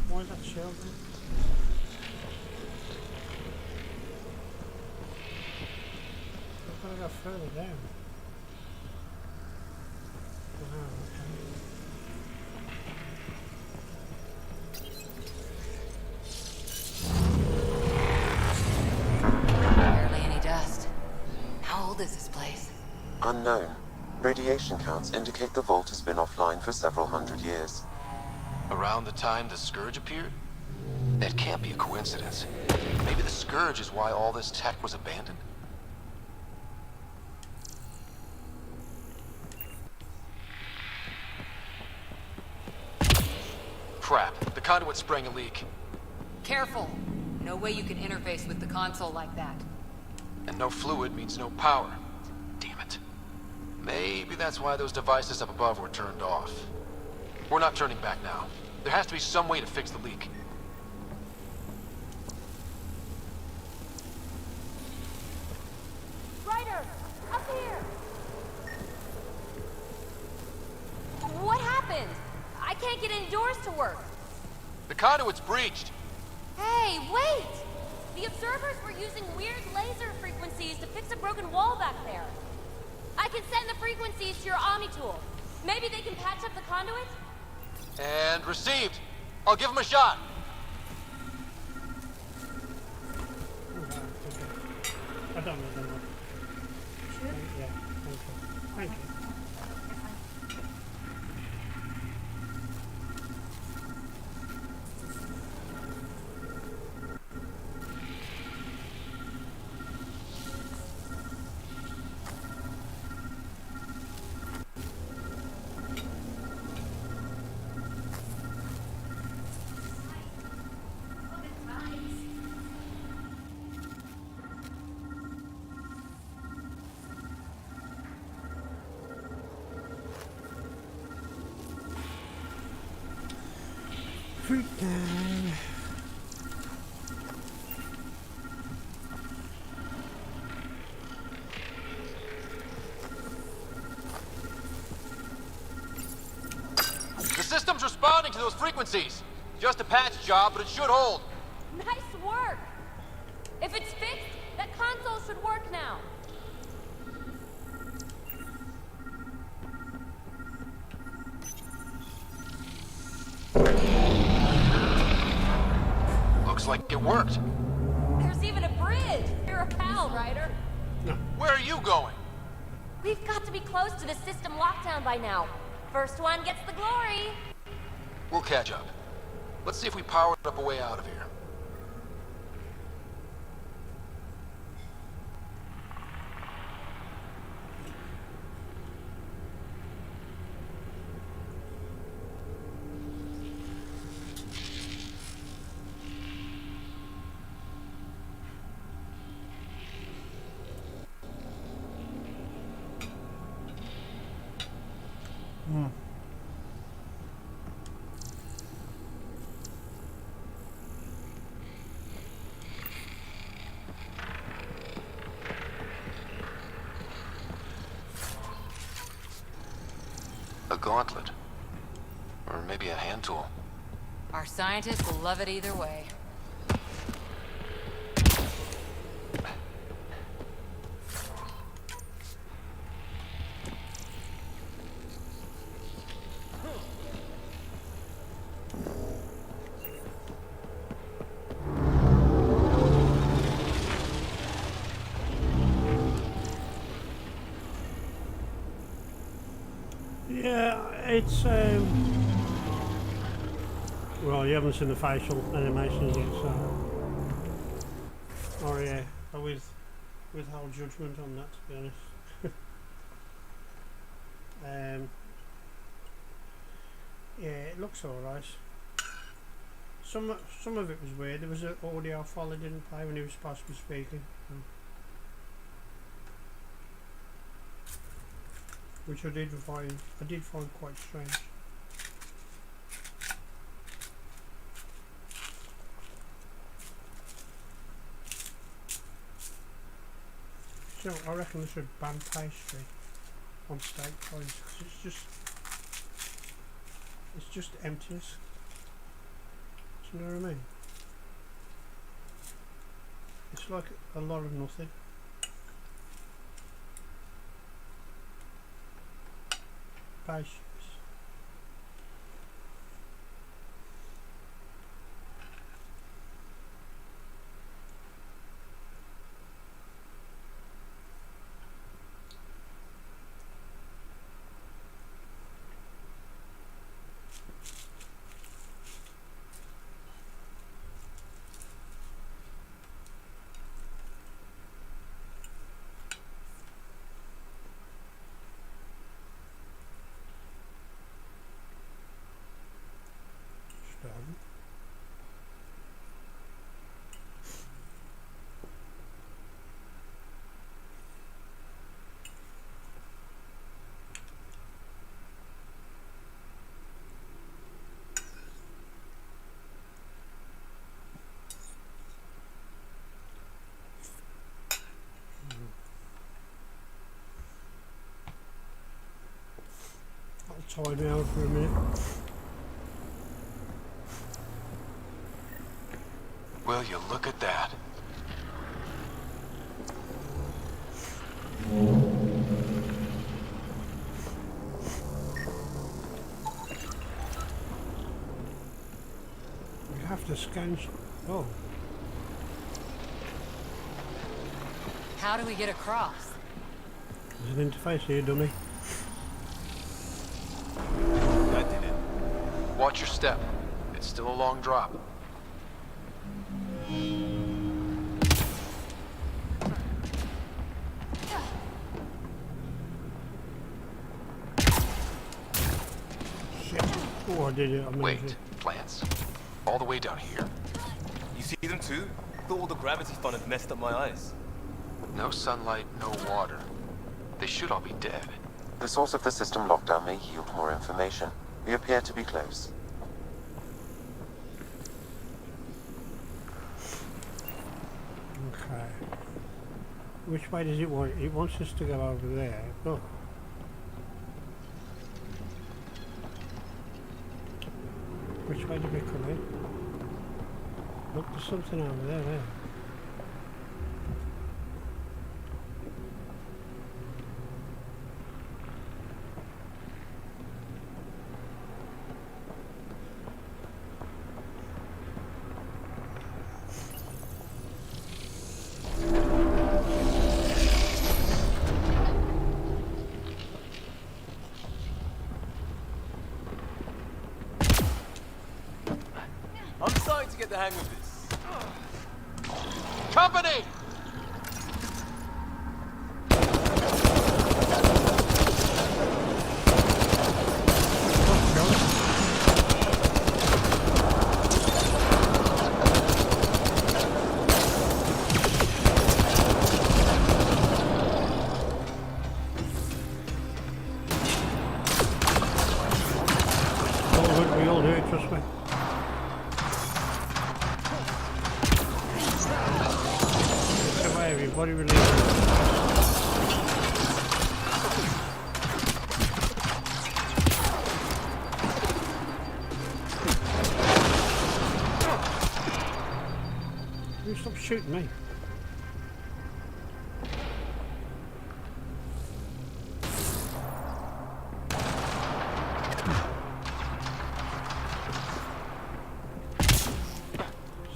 [SPEAKER 1] Why is that shell there? I've got to go further down.
[SPEAKER 7] Barely any dust. How old is this place?
[SPEAKER 2] Unknown. Radiation counts indicate the vault has been offline for several hundred years.
[SPEAKER 3] Around the time the Scourge appeared? That can't be a coincidence. Maybe the Scourge is why all this tech was abandoned? Crap, the conduit's spraying a leak.
[SPEAKER 7] Careful. No way you can interface with the console like that.
[SPEAKER 3] And no fluid means no power. Damn it. Maybe that's why those devices up above were turned off. We're not turning back now. There has to be some way to fix the leak.
[SPEAKER 13] Ryder, up here! What happened? I can't get indoors to work.
[SPEAKER 3] The conduit's breached.
[SPEAKER 13] Hey, wait! The observers were using weird laser frequencies to fix a broken wall back there. I can send the frequencies to your Omni tool. Maybe they can patch up the conduit?
[SPEAKER 3] And received. I'll give him a shot.
[SPEAKER 1] don't know.
[SPEAKER 13] Sure?
[SPEAKER 1] Yeah, thank you. Thank you. Fruit down.
[SPEAKER 3] The system's responding to those frequencies. Just a patch job, but it should hold.
[SPEAKER 13] Nice work! If it's fixed, that console should work now.
[SPEAKER 3] Looks like it worked.
[SPEAKER 13] There's even a bridge! You're a pal, Ryder.
[SPEAKER 3] Where are you going?
[SPEAKER 13] We've got to be close to the system lockdown by now. First one gets the glory.
[SPEAKER 3] We'll catch up. Let's see if we powered up a way out of here. A gauntlet. Or maybe a hand tool.
[SPEAKER 7] Our scientists will love it either way.
[SPEAKER 1] Yeah, it's well, you haven't seen the facial animations yet, so or yeah, I withhold judgment on that, to be honest. Yeah, it looks alright. Some of it was weird. There was an audio file that didn't play when he was supposed to be speaking. Which I did find quite strange. So I reckon they should ban pastry on steak pies because it's just emptiness. Do you know what I mean? It's like a lot of nothing. Pastries. I'll tide me out for a minute.
[SPEAKER 3] Will you look at that?
[SPEAKER 1] You have to scan. Oh.
[SPEAKER 7] How do we get across?
[SPEAKER 1] There's an interface here, dummy.
[SPEAKER 3] That did it. Watch your step. It's still a long drop.
[SPEAKER 1] Oh, I did it.
[SPEAKER 3] Wait, plants? All the way down here?
[SPEAKER 12] You see them too? Thought all the gravity fun had messed up my eyes.
[SPEAKER 3] No sunlight, no water. They should all be dead.
[SPEAKER 2] The source of the system lockdown may yield more information. We appear to be close.
[SPEAKER 1] Okay. Which way does it want? It wants us to go over there. Oh. Which way did we come in? Look, there's something over there.
[SPEAKER 12] I'm starting to get the hang of this.
[SPEAKER 3] Company!
[SPEAKER 1] We all do it, trust me. Everybody release. You stop shooting me.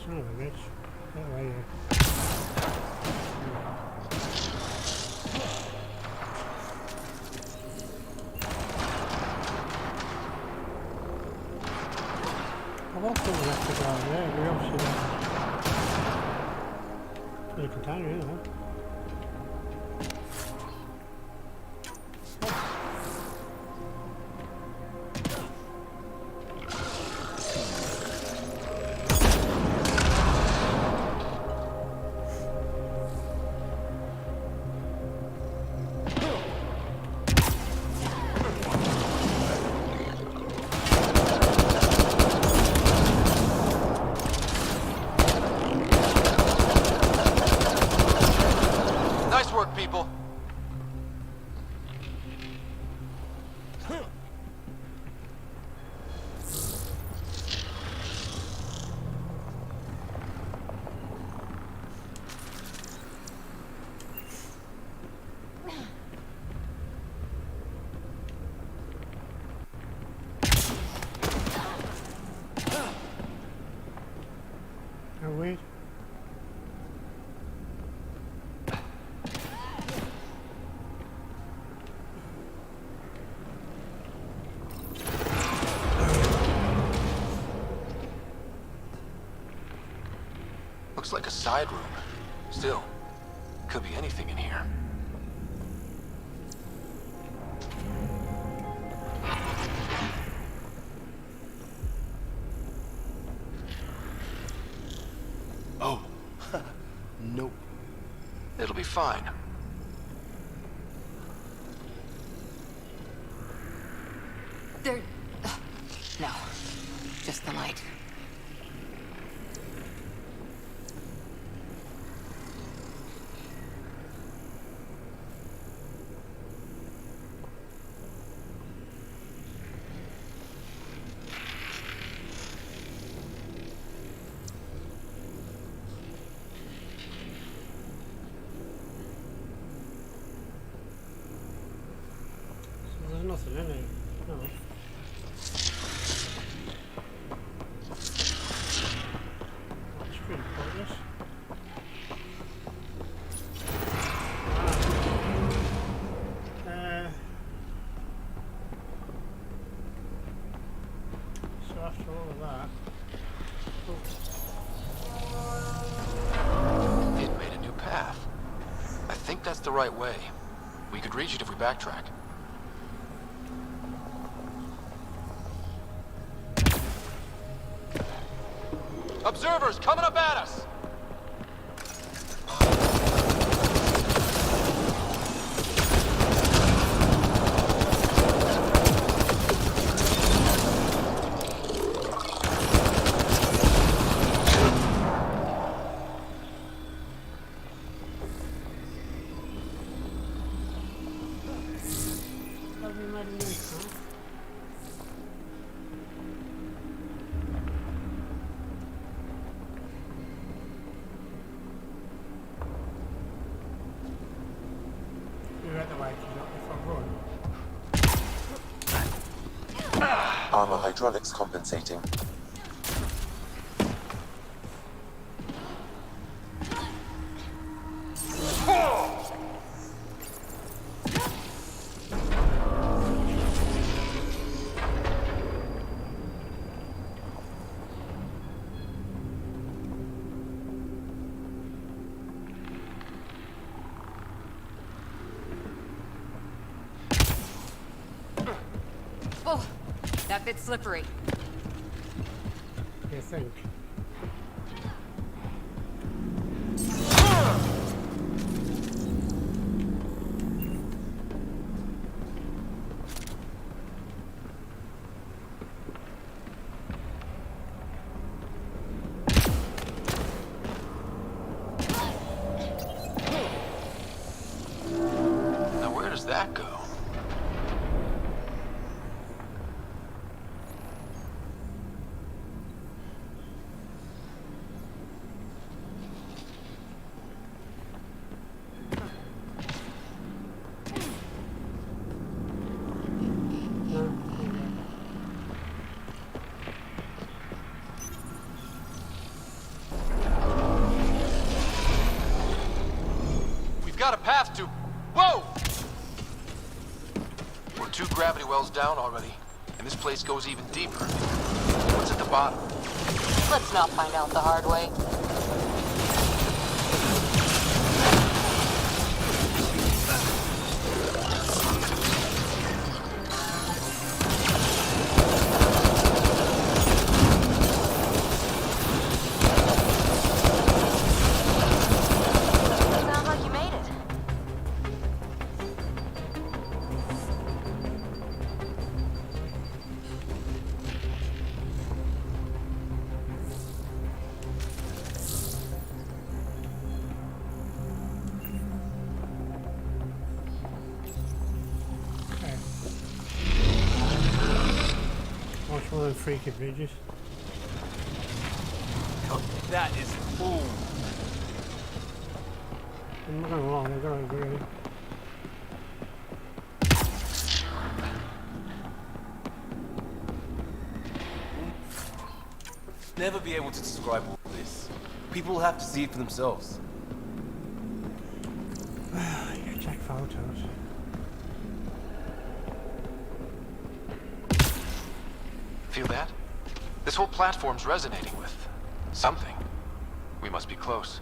[SPEAKER 1] Son of a bitch. That way, yeah. I've also left the guy there, we obviously left. There's a container here though.
[SPEAKER 3] Nice work, people.
[SPEAKER 1] How weird.
[SPEAKER 3] Looks like a side room. Still, could be anything in here.
[SPEAKER 12] Oh. Nope.
[SPEAKER 3] It'll be fine.
[SPEAKER 7] There... no. Just the light.
[SPEAKER 1] There's nothing in it. No. That's pretty pointless. after all of that.
[SPEAKER 3] It made a new path. I think that's the right way. We could reach it if we backtrack. Observers coming up at us!
[SPEAKER 2] Armor hydraulics compensating.
[SPEAKER 14] Oh, that bit's slippery.
[SPEAKER 1] You think?
[SPEAKER 3] Now where does that go? Got a path to... Whoa! We're 2 gravity wells down already, and this place goes even deeper. What's at the bottom?
[SPEAKER 7] Let's not find out the hard way.
[SPEAKER 1] One of them freaky bridges.
[SPEAKER 12] God, that is cool.
[SPEAKER 1] I'm not gonna lie, I'm gonna agree.
[SPEAKER 12] Never be able to describe all this. People will have to see it for themselves.
[SPEAKER 1] You can check photos.
[SPEAKER 3] Feel that? This whole platform's resonating with something. We must be close.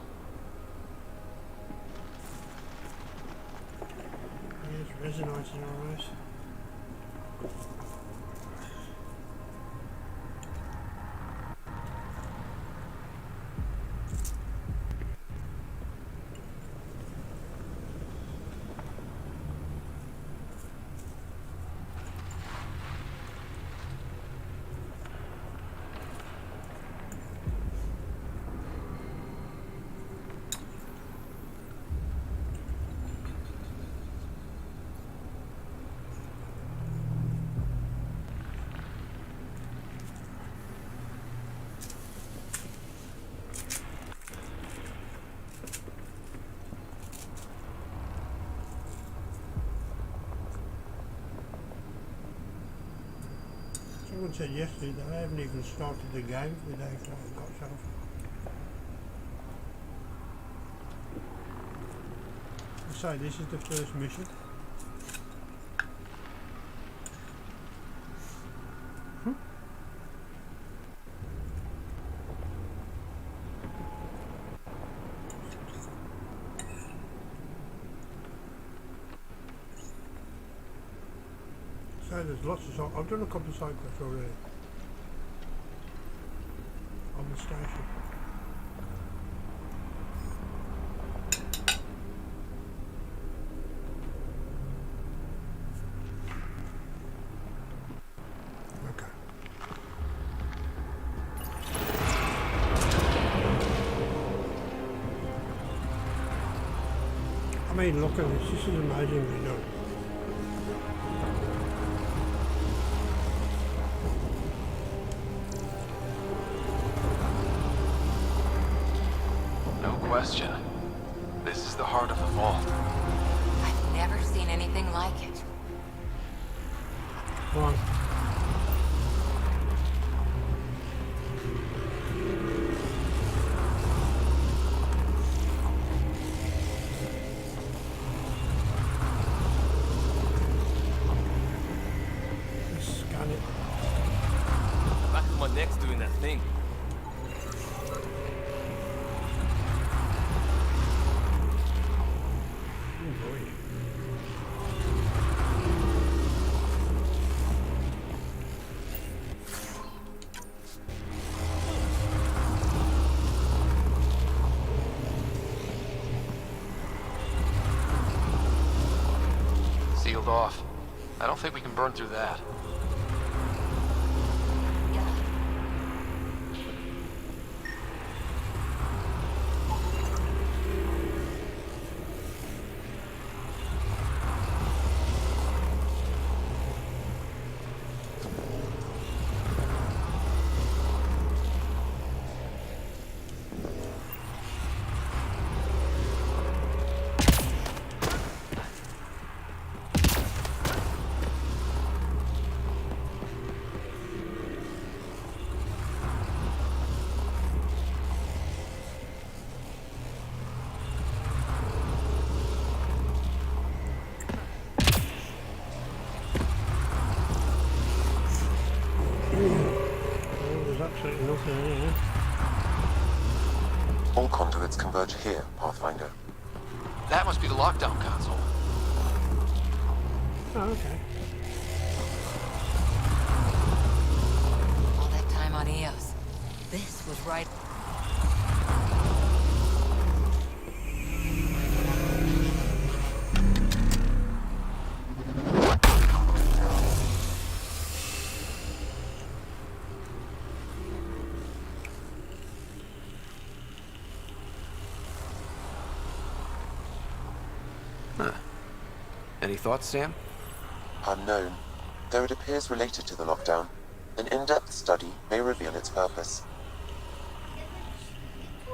[SPEAKER 1] Yeah, it's resonating alright. Someone said yesterday that I haven't even started the game without what I've got so far. So this is the first mission. there's lots of sites. I've done a couple of side quests already. On the station. Okay. I mean, look at this. This is amazingly done.
[SPEAKER 3] Question. This is the heart of the vault.
[SPEAKER 7] I've never seen anything like it.
[SPEAKER 1] Come on. Let's scan it.
[SPEAKER 12] Back of my neck's doing that thing.
[SPEAKER 3] Sealed off. I don't think we can burn through that.
[SPEAKER 2] All conduits converge here, Pathfinder.
[SPEAKER 3] That must be the lockdown console.
[SPEAKER 1] Oh, okay.
[SPEAKER 7] All that time on Eos. This was right.
[SPEAKER 3] Any thoughts, Sam?
[SPEAKER 2] Unknown. Though it appears related to the lockdown, an in-depth study may reveal its purpose.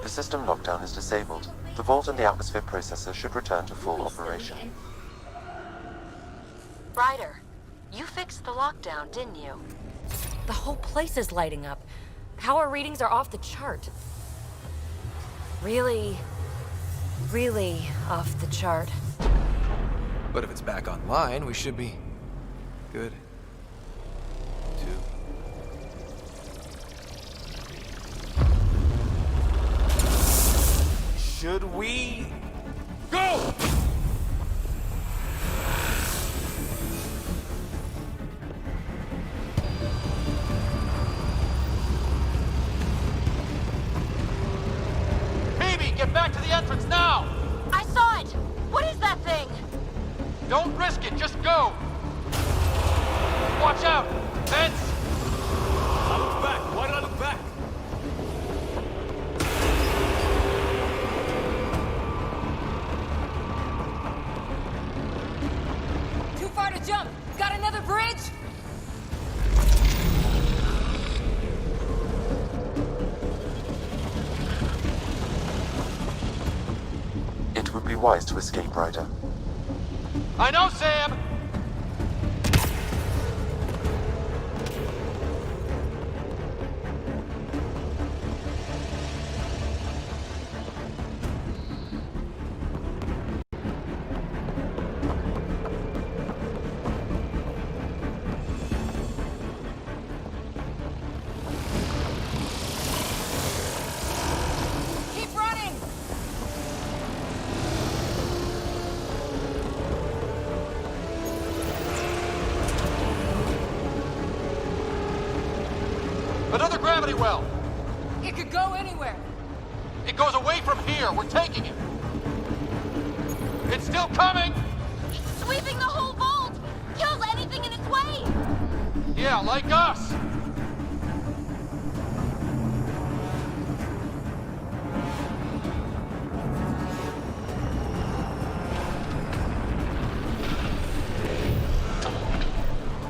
[SPEAKER 2] The system lockdown is disabled. The vault and the atmosphere processor should return to full operation.
[SPEAKER 5] Ryder, you fixed the lockdown, didn't you?
[SPEAKER 13] The whole place is lighting up. Power readings are off the chart. Really off the chart.
[SPEAKER 3] But if it's back online, we should be good.
[SPEAKER 12] Should we go?
[SPEAKER 3] Phoebe, get back to the entrance now!
[SPEAKER 5] I saw it! What is that thing?
[SPEAKER 3] Don't risk it, just go! Watch out! Vents!
[SPEAKER 12] I look back. Why did I look back?
[SPEAKER 14] Too far to jump. Got another bridge?
[SPEAKER 2] It would be wise to escape, Ryder.
[SPEAKER 3] I know, Sam!
[SPEAKER 14] Keep running!
[SPEAKER 3] gravity well!
[SPEAKER 14] It could go anywhere.
[SPEAKER 3] It goes away from here. We're taking it. It's still coming!
[SPEAKER 5] Sweeping the whole vault! Kills anything in its way!
[SPEAKER 3] Yeah, like us!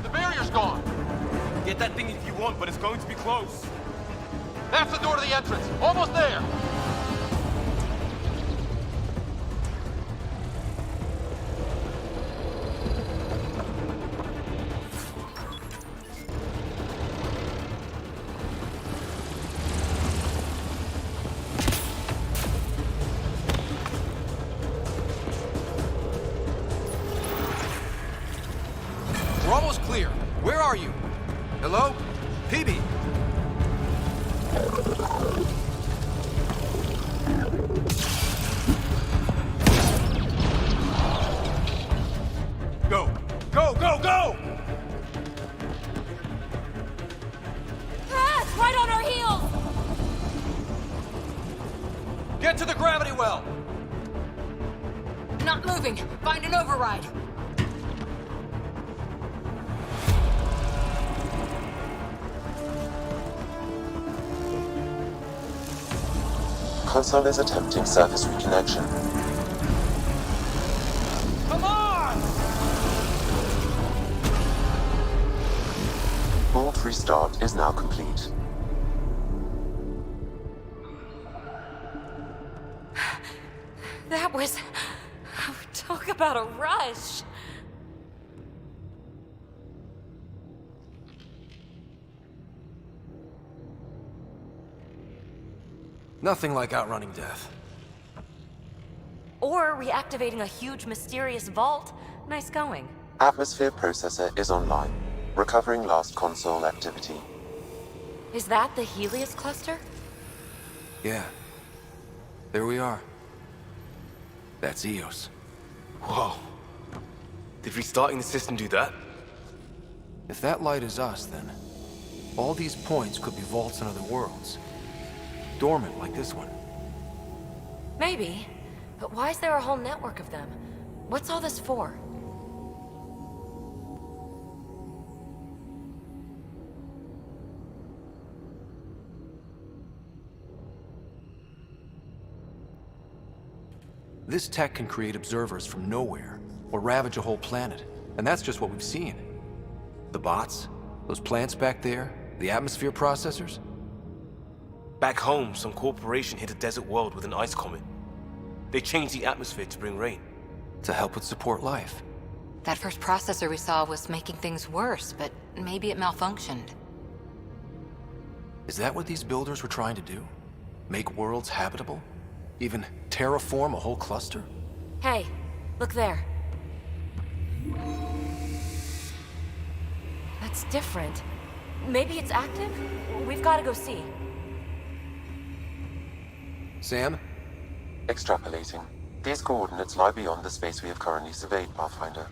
[SPEAKER 3] The barrier's gone!
[SPEAKER 12] Get that thing if you want, but it's going to be close.
[SPEAKER 3] That's the door to the entrance. Almost there!
[SPEAKER 15] We're almost clear. Where are you? Hello? PB? Go! Go, go, go!
[SPEAKER 14] Ah, it's right on our heels!
[SPEAKER 15] Get to the gravity well!
[SPEAKER 14] Not moving. Find an override.
[SPEAKER 2] Console is attempting service reconnection.
[SPEAKER 15] Come on!
[SPEAKER 2] Vault restart is now complete.
[SPEAKER 14] That was... Talk about a rush.
[SPEAKER 15] Nothing like outrunning death.
[SPEAKER 7] Or reactivating a huge, mysterious vault. Nice going.
[SPEAKER 2] Atmosphere processor is online, recovering last console activity.
[SPEAKER 7] Is that the Helios cluster?
[SPEAKER 15] Yeah. There we are. That's Eos.
[SPEAKER 8] Whoa. Did restarting the system do that?
[SPEAKER 15] If that light is us, then all these points could be vaults in other worlds. Dormant like this one.
[SPEAKER 7] Maybe. But why is there a whole network of them? What's all this for?
[SPEAKER 15] This tech can create observers from nowhere, or ravage a whole planet. And that's just what we've seen. The bots, those plants back there, the atmosphere processors.
[SPEAKER 8] Back home, some corporation hit a desert world with an ice comet. They changed the atmosphere to bring rain.
[SPEAKER 15] To help with support life.
[SPEAKER 7] That first processor we saw was making things worse, but maybe it malfunctioned.
[SPEAKER 15] Is that what these builders were trying to do? Make worlds habitable? Even terraform a whole cluster?
[SPEAKER 7] Hey, look there. That's different. Maybe it's active? We've got to go see.
[SPEAKER 15] Sam?
[SPEAKER 2] Extrapolating. These coordinates lie beyond the space we have currently surveyed, Pathfinder.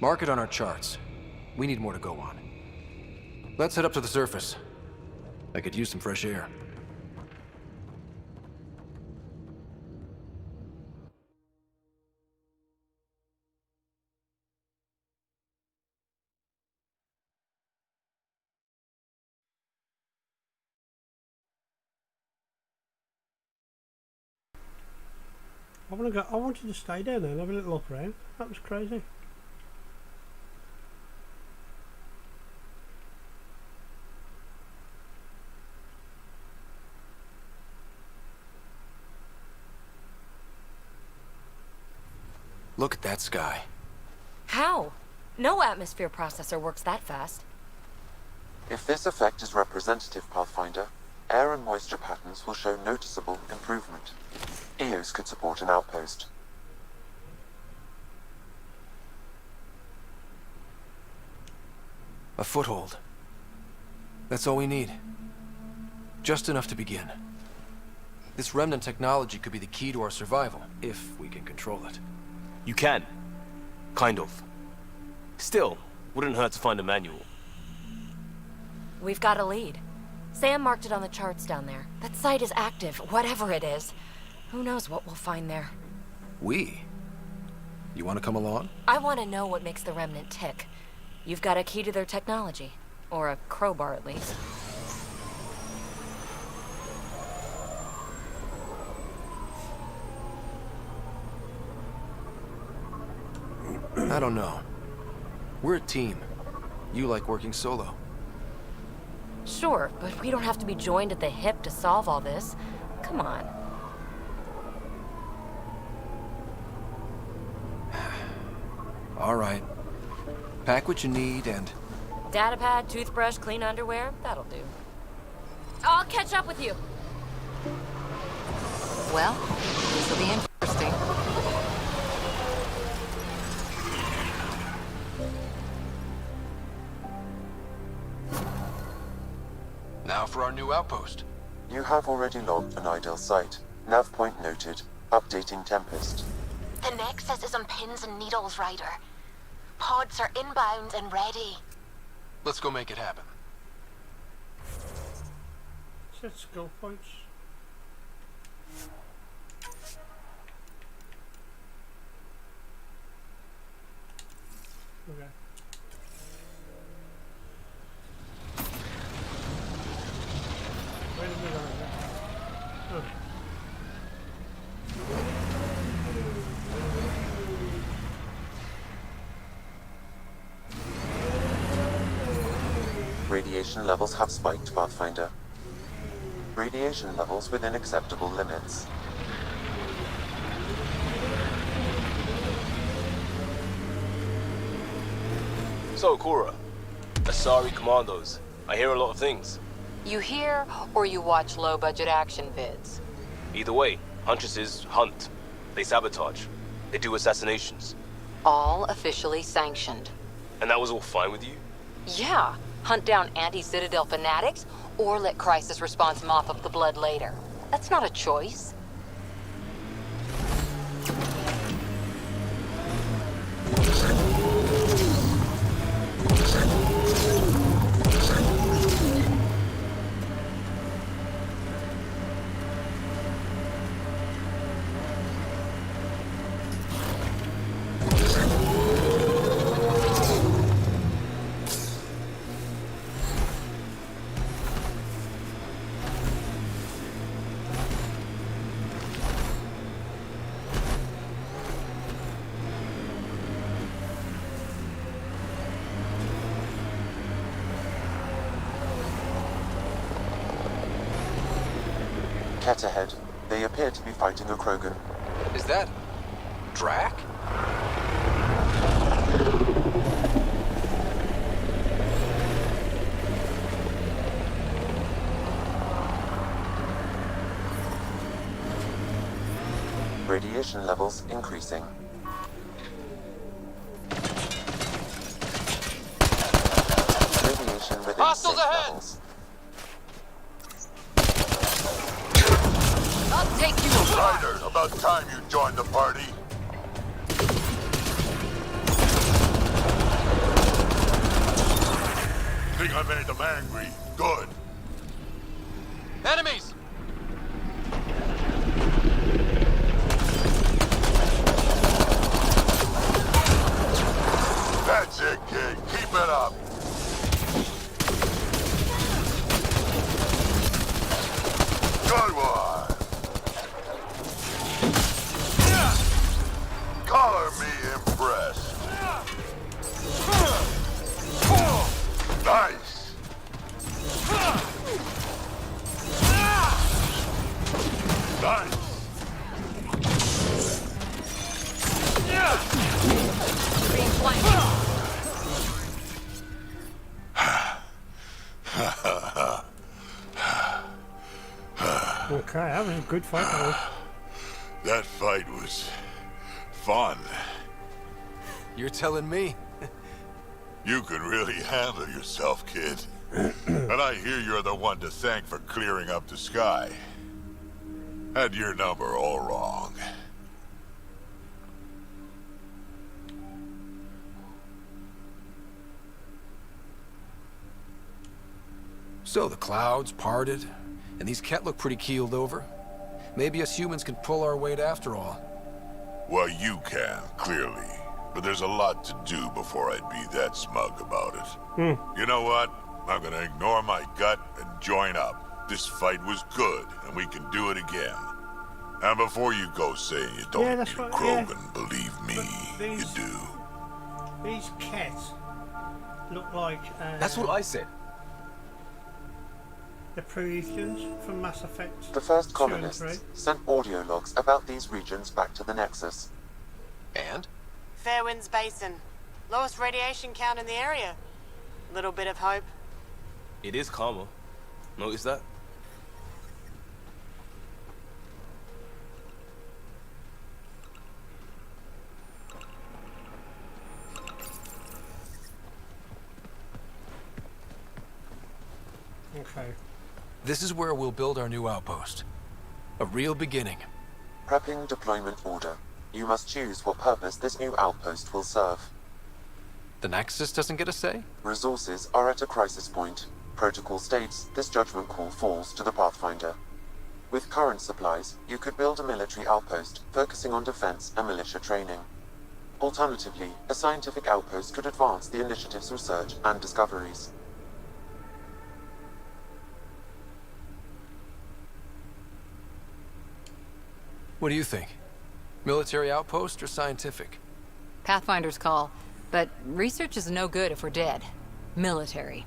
[SPEAKER 15] Mark it on our charts. We need more to go on. Let's head up to the surface. I could use some fresh air.
[SPEAKER 1] I wanted to stay down there and have a little look around. That was crazy.
[SPEAKER 15] Look at that sky.
[SPEAKER 7] How? No atmosphere processor works that fast.
[SPEAKER 2] If this effect is representative, Pathfinder, air and moisture patterns will show noticeable improvement. Eos could support an outpost.
[SPEAKER 15] A foothold. That's all we need. Just enough to begin. This remnant technology could be the key to our survival, if we can control it.
[SPEAKER 8] You can. Kind of. Still, wouldn't hurt to find a manual.
[SPEAKER 7] We've got a lead.
[SPEAKER 5] Sam marked it on the charts down there. That site is active, whatever it is. Who knows what we'll find there.
[SPEAKER 15] We? You want to come along?
[SPEAKER 5] I want to know what makes the Remnant tick. You've got a key to their technology. Or a crowbar, at least.
[SPEAKER 15] I don't know. We're a team. You like working solo.
[SPEAKER 5] Sure, but we don't have to be joined at the hip to solve all this. Come on.
[SPEAKER 15] All right. Pack what you need and...
[SPEAKER 5] Datapad, toothbrush, clean underwear, that'll do. I'll catch up with you.
[SPEAKER 7] Well, this will be interesting.
[SPEAKER 3] Now for our new outpost.
[SPEAKER 2] You have already logged an ideal site. Nav point noted. Updating Tempest.
[SPEAKER 5] The Nexus is on pins and needles, Ryder. Pods are inbound and ready.
[SPEAKER 3] Let's go make it happen.
[SPEAKER 1] Set skill points. Okay. Where did we go? Oh.
[SPEAKER 2] Radiation levels have spiked, Pathfinder. Radiation levels within acceptable limits.
[SPEAKER 8] So, Cora, Asari Commandos. I hear a lot of things.
[SPEAKER 7] You hear or you watch low-budget action vids?
[SPEAKER 8] Either way, Huntresses hunt. They sabotage. They do assassinations.
[SPEAKER 7] All officially sanctioned.
[SPEAKER 8] And that was all fine with you?
[SPEAKER 7] Yeah. Hunt down anti-Citadel fanatics, or let crisis response mop up the blood later. That's not a choice.
[SPEAKER 2] Cat ahead. They appear to be fighting a Krogan.
[SPEAKER 3] Is that... Drac?
[SPEAKER 2] Radiation levels increasing. Radiation within
[SPEAKER 3] Hostiles
[SPEAKER 2] safe
[SPEAKER 3] ahead!
[SPEAKER 2] levels.
[SPEAKER 7] I'll take you apart.
[SPEAKER 10] Ryder, about time you joined the party. Think I made them angry. Good.
[SPEAKER 3] Enemies!
[SPEAKER 10] That's it, kid. Keep it up. Good one. Color me impressed. Nice. Nice.
[SPEAKER 7] Being flanked.
[SPEAKER 1] Okay, that was a good fight though.
[SPEAKER 10] That fight was fun.
[SPEAKER 15] You're telling me?
[SPEAKER 10] You can really handle yourself, kid. And I hear you're the one to thank for clearing up the sky. Had your number all wrong.
[SPEAKER 15] So the clouds parted, and these Ket look pretty keeled over. Maybe us humans can pull our weight after all.
[SPEAKER 10] Well, you can, clearly. But there's a lot to do before I'd be that smug about it. You know what? I'm gonna ignore my gut and join up. This fight was good, and we can do it again. And before you go saying you don't need a Krogan, believe me, you do.
[SPEAKER 1] These cats look like...
[SPEAKER 12] That's what I said.
[SPEAKER 1] The Prometheans from Mass Effect.
[SPEAKER 2] The first
[SPEAKER 1] 2 and
[SPEAKER 2] colonists
[SPEAKER 1] 3.
[SPEAKER 2] sent audio logs about these regions back to the Nexus.
[SPEAKER 3] And?
[SPEAKER 16] Fairwinds Basin. Lowest radiation count in the area. Little bit of hope.
[SPEAKER 12] It is calmer. Notice that?
[SPEAKER 1] Okay.
[SPEAKER 15] This is where we'll build our new outpost. A real beginning.
[SPEAKER 2] Prepping deployment order. You must choose what purpose this new outpost will serve.
[SPEAKER 15] The Nexus doesn't get a say?
[SPEAKER 2] Resources are at a crisis point. Protocol states this judgment call falls to the Pathfinder. With current supplies, you could build a military outpost focusing on defense and militia training. Alternatively, a scientific outpost could advance the initiative's research and discoveries.
[SPEAKER 15] What do you think? Military outpost or scientific?
[SPEAKER 7] Pathfinder's call. But research is no good if we're dead. Military.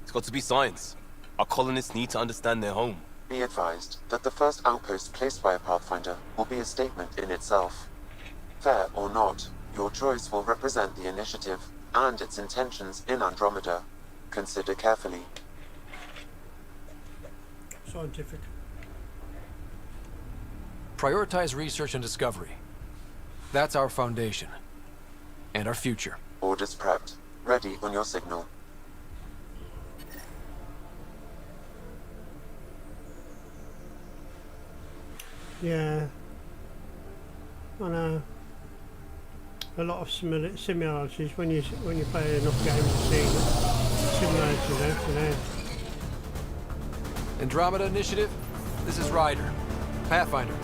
[SPEAKER 12] It's got to be science. Our colonists need to understand their home.
[SPEAKER 2] Be advised that the first outpost placed by a Pathfinder will be a statement in itself. Fair or not, your choice will represent the initiative and its intentions in Andromeda. Consider carefully.
[SPEAKER 1] Scientific.
[SPEAKER 15] Prioritize research and discovery. That's our foundation. And our future.
[SPEAKER 2] Orders prepped. Ready on your signal.
[SPEAKER 1] Yeah. I know. A lot of similarities when you play enough games and see similarities there.
[SPEAKER 15] Andromeda Initiative, this is Ryder. Pathfinder.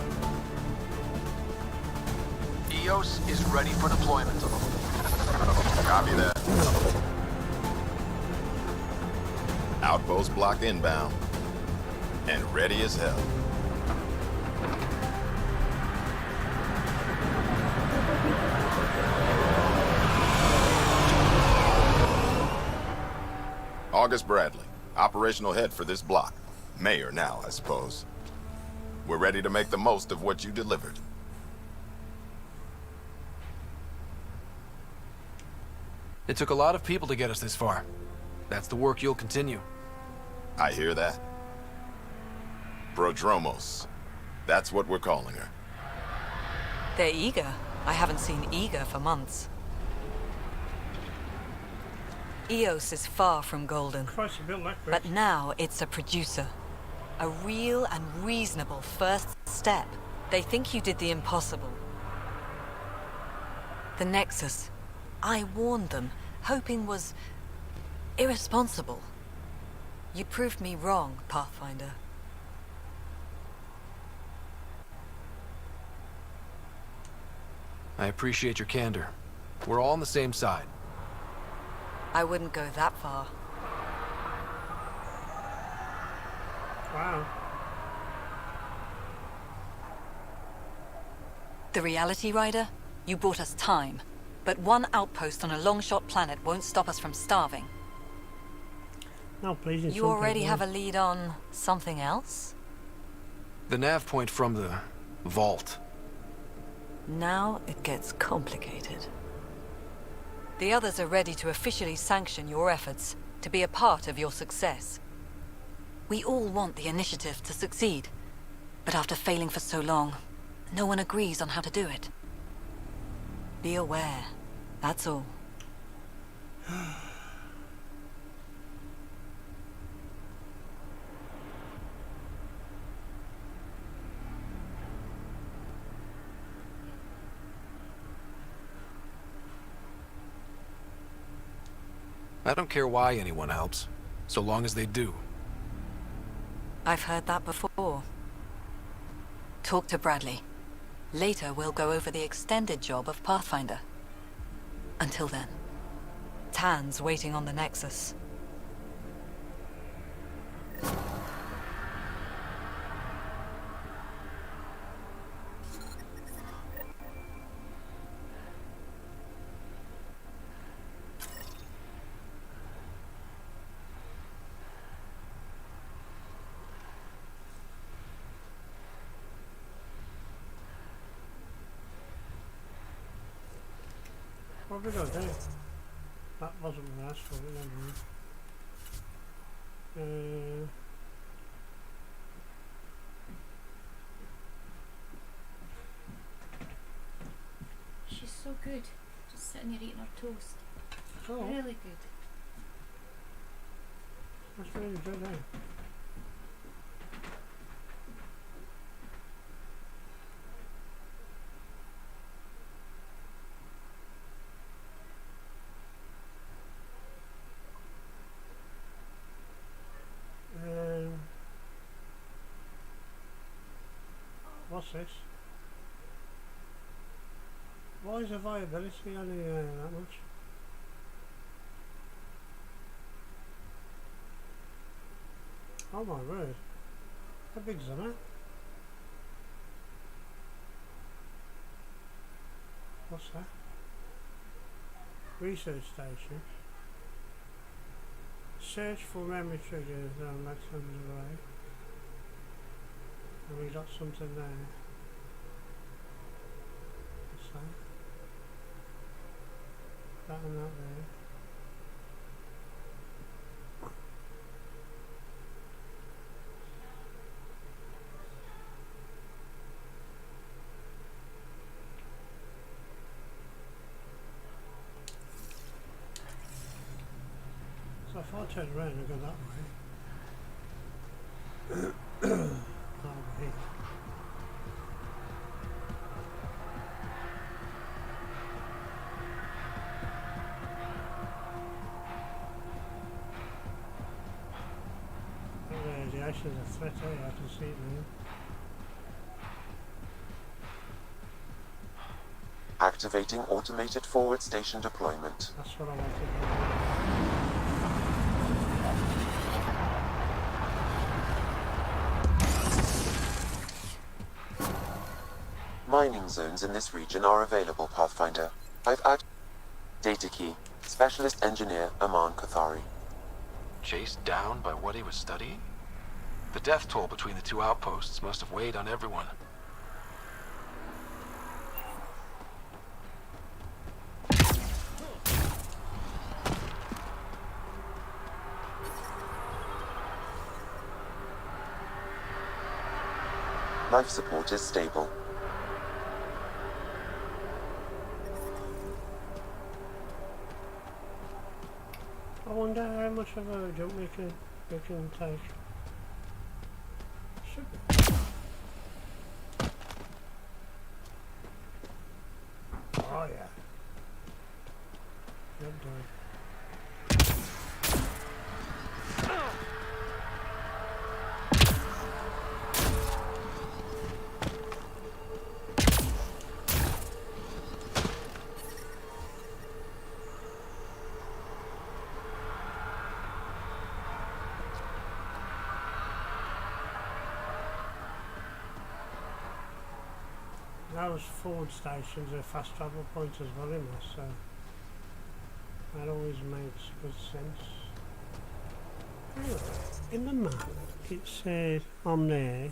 [SPEAKER 3] EOS is ready for deployment.
[SPEAKER 17] Copy that. Outpost block inbound. And ready as hell. August Bradley, operational head for this block. Mayor now, I suppose. We're ready to make the most of what you delivered.
[SPEAKER 15] It took a lot of people to get us this far. That's the work you'll continue.
[SPEAKER 17] I hear that. Prodromos. That's what we're calling her.
[SPEAKER 18] They're eager. I haven't seen eager for months. EOS is far from golden.
[SPEAKER 1] Christ, you built that quick.
[SPEAKER 18] But now it's a producer. A real and reasonable first step. They think you did the impossible. The Nexus. I warned them, hoping was irresponsible. You proved me wrong, Pathfinder.
[SPEAKER 15] I appreciate your candor. We're all on the same side.
[SPEAKER 18] I wouldn't go that far.
[SPEAKER 1] Wow.
[SPEAKER 18] The Reality Rider? You brought us time. But one outpost on a long-shot planet won't stop us from starving.
[SPEAKER 1] No, please.
[SPEAKER 18] You already have a lead on something else?
[SPEAKER 15] The nav point from the vault.
[SPEAKER 18] Now it gets complicated. The others are ready to officially sanction your efforts, to be a part of your success. We all want the initiative to succeed, but after failing for so long, no one agrees on how to do it. Be aware, that's all.
[SPEAKER 15] I don't care why anyone helps, so long as they do.
[SPEAKER 18] I've heard that before. Talk to Bradley. Later, we'll go over the extended job of Pathfinder. Until then, Tan's waiting on the Nexus.
[SPEAKER 1] What have we got there? That wasn't what I asked for, never mind.
[SPEAKER 13] She's so good. Just sitting here eating her toast.
[SPEAKER 1] Oh.
[SPEAKER 13] Really good.
[SPEAKER 1] That's really good, eh? What's this? Why is the viability only that much? Oh my word. How big's that? What's that? Research station. Search for memory triggers on that underway. And we got something there. What's that? That and that there. So if I turn around and go that way, over here. The ocean's a threat here, I can see it now.
[SPEAKER 2] Activating automated forward station deployment.
[SPEAKER 1] That's what I wanted to do.
[SPEAKER 2] Mining zones in this region are available, Pathfinder. I've added data key. Specialist engineer Aman Kathari.
[SPEAKER 3] Chased down by what he was studying? The death toll between the two outposts must have weighed on everyone.
[SPEAKER 2] Life support is stable.
[SPEAKER 1] I wonder how much of a jump we can take. Should be. Oh yeah. Job done. Those forward stations are fast travel points as well, in there, so that always makes good sense. Anyway, in the map it says on there,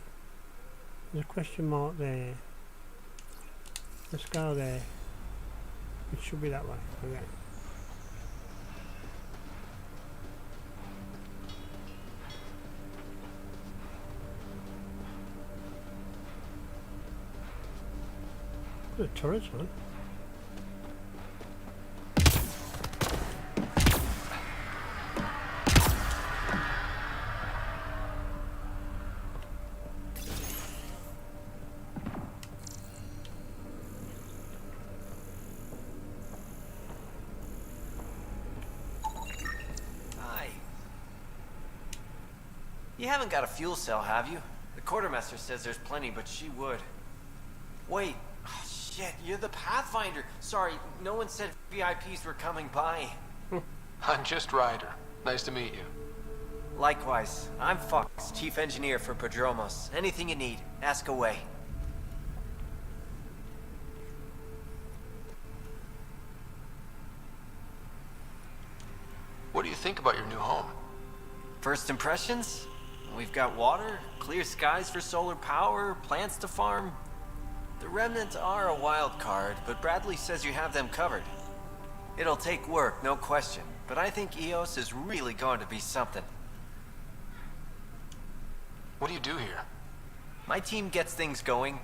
[SPEAKER 1] there's a question mark there. Let's go there. It should be that way. Okay. The turrets, man.
[SPEAKER 19] You haven't got a fuel cell, have you? The quartermaster says there's plenty, but she would. Wait. Oh, shit, you're the Pathfinder. Sorry, no one said VIPs were coming by.
[SPEAKER 3] I'm just Ryder. Nice to meet you.
[SPEAKER 19] Likewise. I'm Fox, Chief Engineer for Prodromos. Anything you need, ask away.
[SPEAKER 3] What do you think about your new home?
[SPEAKER 19] First impressions? We've got water, clear skies for solar power, plants to farm. The Remnants are a wild card, but Bradley says you have them covered. It'll take work, no question, but I think EOS is really going to be something.
[SPEAKER 3] What do you do here?
[SPEAKER 19] My team gets things going.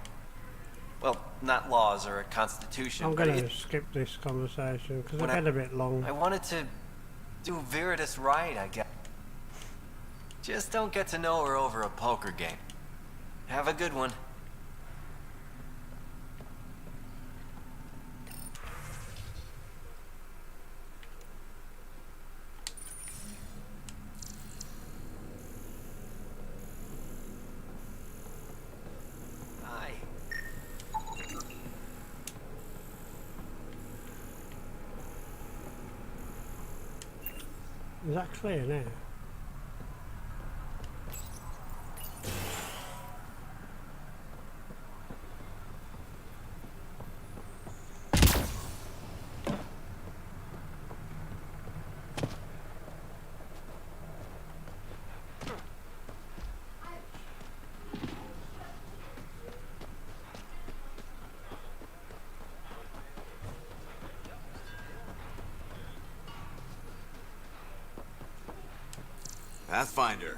[SPEAKER 19] Well, not laws or a constitution.
[SPEAKER 1] I'm gonna skip this conversation because it got a bit long.
[SPEAKER 19] I wanted to do Veritas right, I guess. Just don't get to know her over a poker game. Have a good one.
[SPEAKER 1] Is that clear now?
[SPEAKER 11] Pathfinder.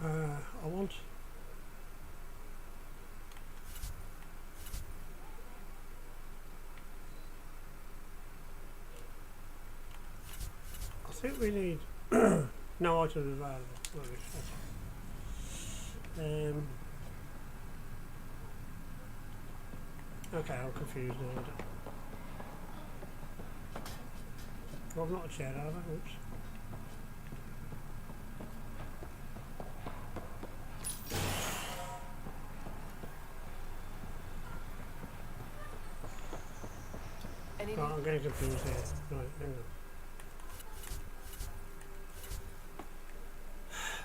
[SPEAKER 11] I want. I think we need no items available. Okay, I'm confused now. Well, I'm not a chair, have I? Oops. Oh, I'm getting confused here. Right, hang on.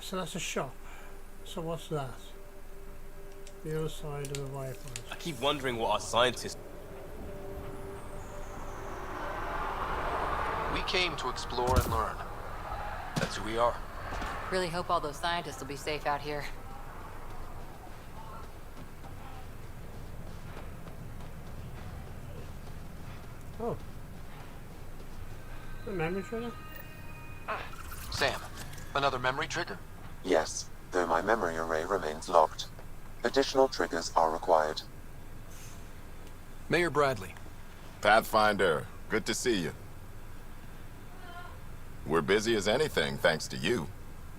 [SPEAKER 11] So that's a shop. So what's that? The other side of the waypoint.
[SPEAKER 8] I keep wondering what our scientists...
[SPEAKER 3] We came to explore and learn. That's who we are.
[SPEAKER 7] Really hope all those scientists will be safe out here.
[SPEAKER 1] Oh. A memory trigger?
[SPEAKER 3] Sam, another memory trigger?
[SPEAKER 2] Yes, though my memory array remains locked. Additional triggers are required.
[SPEAKER 15] Mayor Bradley.
[SPEAKER 17] Pathfinder, good to see you. We're busy as anything thanks to you.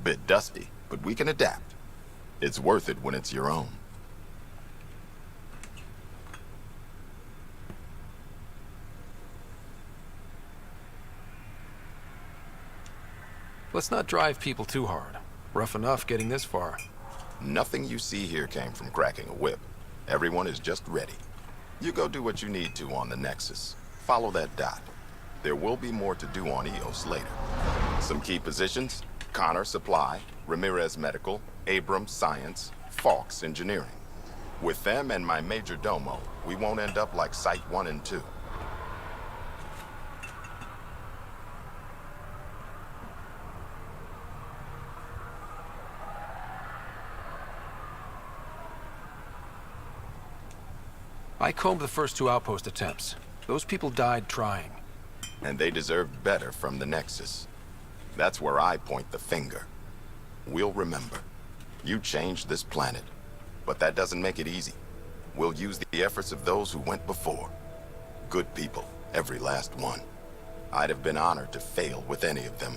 [SPEAKER 17] Bit dusty, but we can adapt. It's worth it when it's your own.
[SPEAKER 15] Let's not drive people too hard. Rough enough getting this far.
[SPEAKER 17] Nothing you see here came from cracking a whip. Everyone is just ready. You go do what you need to on the Nexus. Follow that dot. There will be more to do on EOS later. Some key positions: Connor Supply, Ramirez Medical, Abrams Science, Falks Engineering. With them and my major domo, we won't end up like Site 1 and 2.
[SPEAKER 15] I combed the first 2 outpost attempts. Those people died trying.
[SPEAKER 17] And they deserved better from the Nexus. That's where I point the finger. We'll remember. You changed this planet. But that doesn't make it easy. We'll use the efforts of those who went before. Good people, every last one. I'd have been honored to fail with any of them.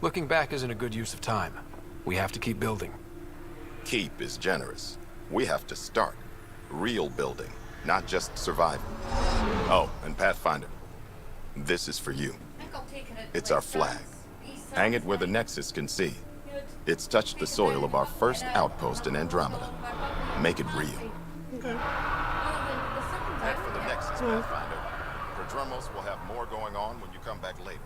[SPEAKER 15] Looking back isn't a good use of time. We have to keep building.
[SPEAKER 17] Keep is generous. We have to start. Real building, not just survival. Oh, and Pathfinder, this is for you. It's our flag. Hang it where the Nexus can see. It's touched the soil of our first outpost in Andromeda. Make it real.
[SPEAKER 1] Okay.
[SPEAKER 17] Head for the Nexus, Pathfinder. Prodromos will have more going on when you come back later.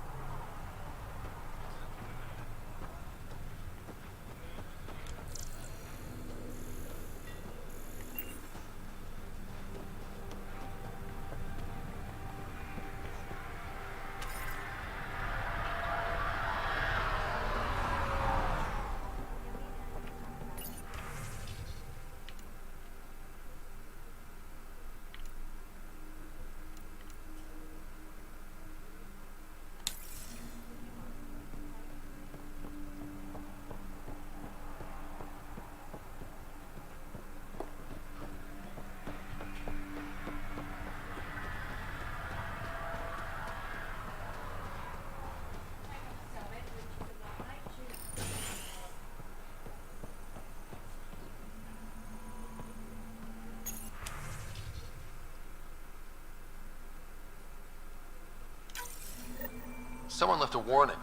[SPEAKER 3] Someone left a warning.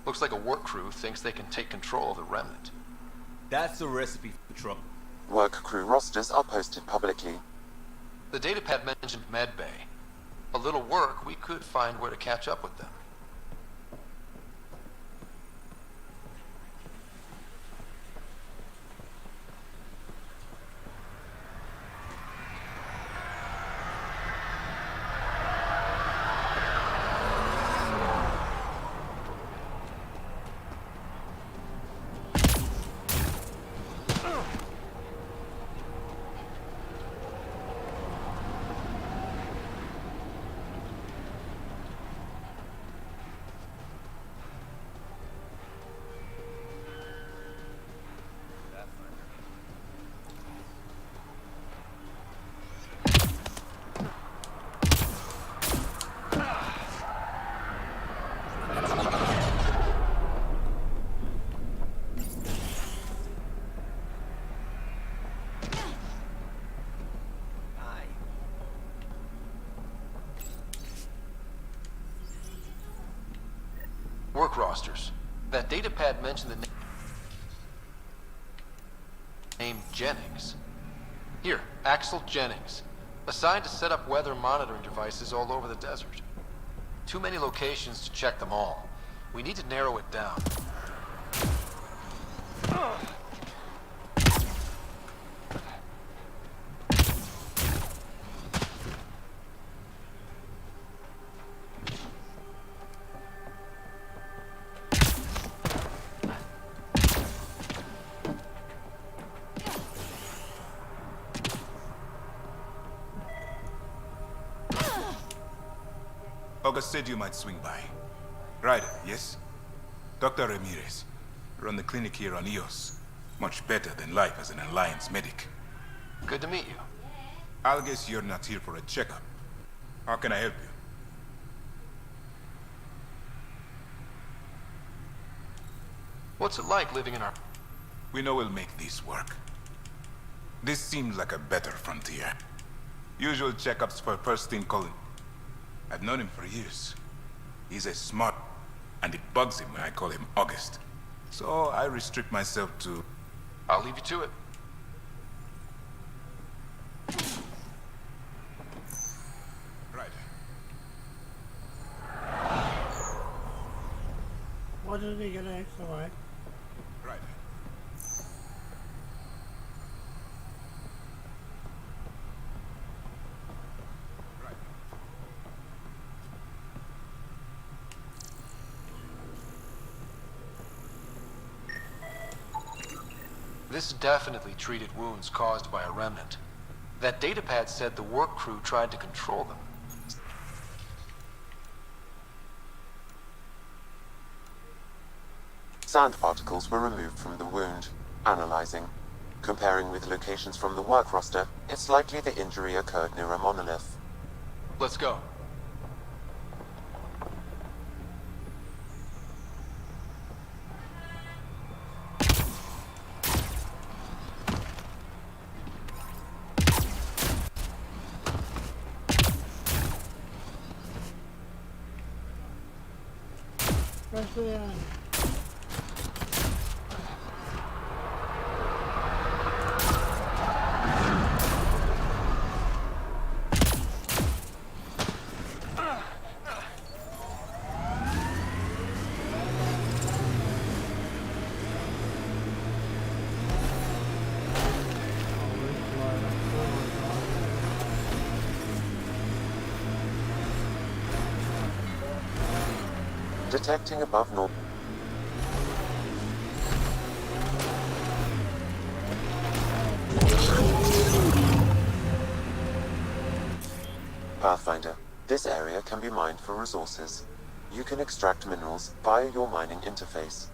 [SPEAKER 3] Looks like a work crew thinks they can take control of the remnant.
[SPEAKER 12] That's a recipe for trouble.
[SPEAKER 2] Work crew rosters are posted publicly.
[SPEAKER 3] The datapad mentioned medbay. A little work, we could find where to catch up with them. Work rosters. That datapad mentioned the name Jennings. Here, Axel Jennings. Assigned to set up weather monitoring devices all over the desert. Too many locations to check them all. We need to narrow it down.
[SPEAKER 20] August said you might swing by. Ryder, yes? Dr. Ramirez. Run the clinic here on Eos. Much better than life as an Alliance medic.
[SPEAKER 3] Good to meet you.
[SPEAKER 20] I'll guess you're not here for a checkup. How can I help you?
[SPEAKER 3] What's it like living in our...
[SPEAKER 20] We know we'll make this work. This seems like a better frontier. Usual checkups for first-team Colin. I've known him for years. He's a smart, and it bugs him when I call him August. So I restrict myself to...
[SPEAKER 3] I'll leave you to it.
[SPEAKER 20] Right.
[SPEAKER 1] Why doesn't he get an extra way?
[SPEAKER 20] Right.
[SPEAKER 3] This definitely treated wounds caused by a remnant. That datapad said the work crew tried to control them.
[SPEAKER 2] Sand particles were removed from the wound. Analyzing. Comparing with locations from the work roster, it's likely the injury occurred near a monolith.
[SPEAKER 3] Let's go.
[SPEAKER 1] Where's the
[SPEAKER 2] Detecting above normal. Pathfinder, this area can be mined for resources. You can extract minerals via your mining interface.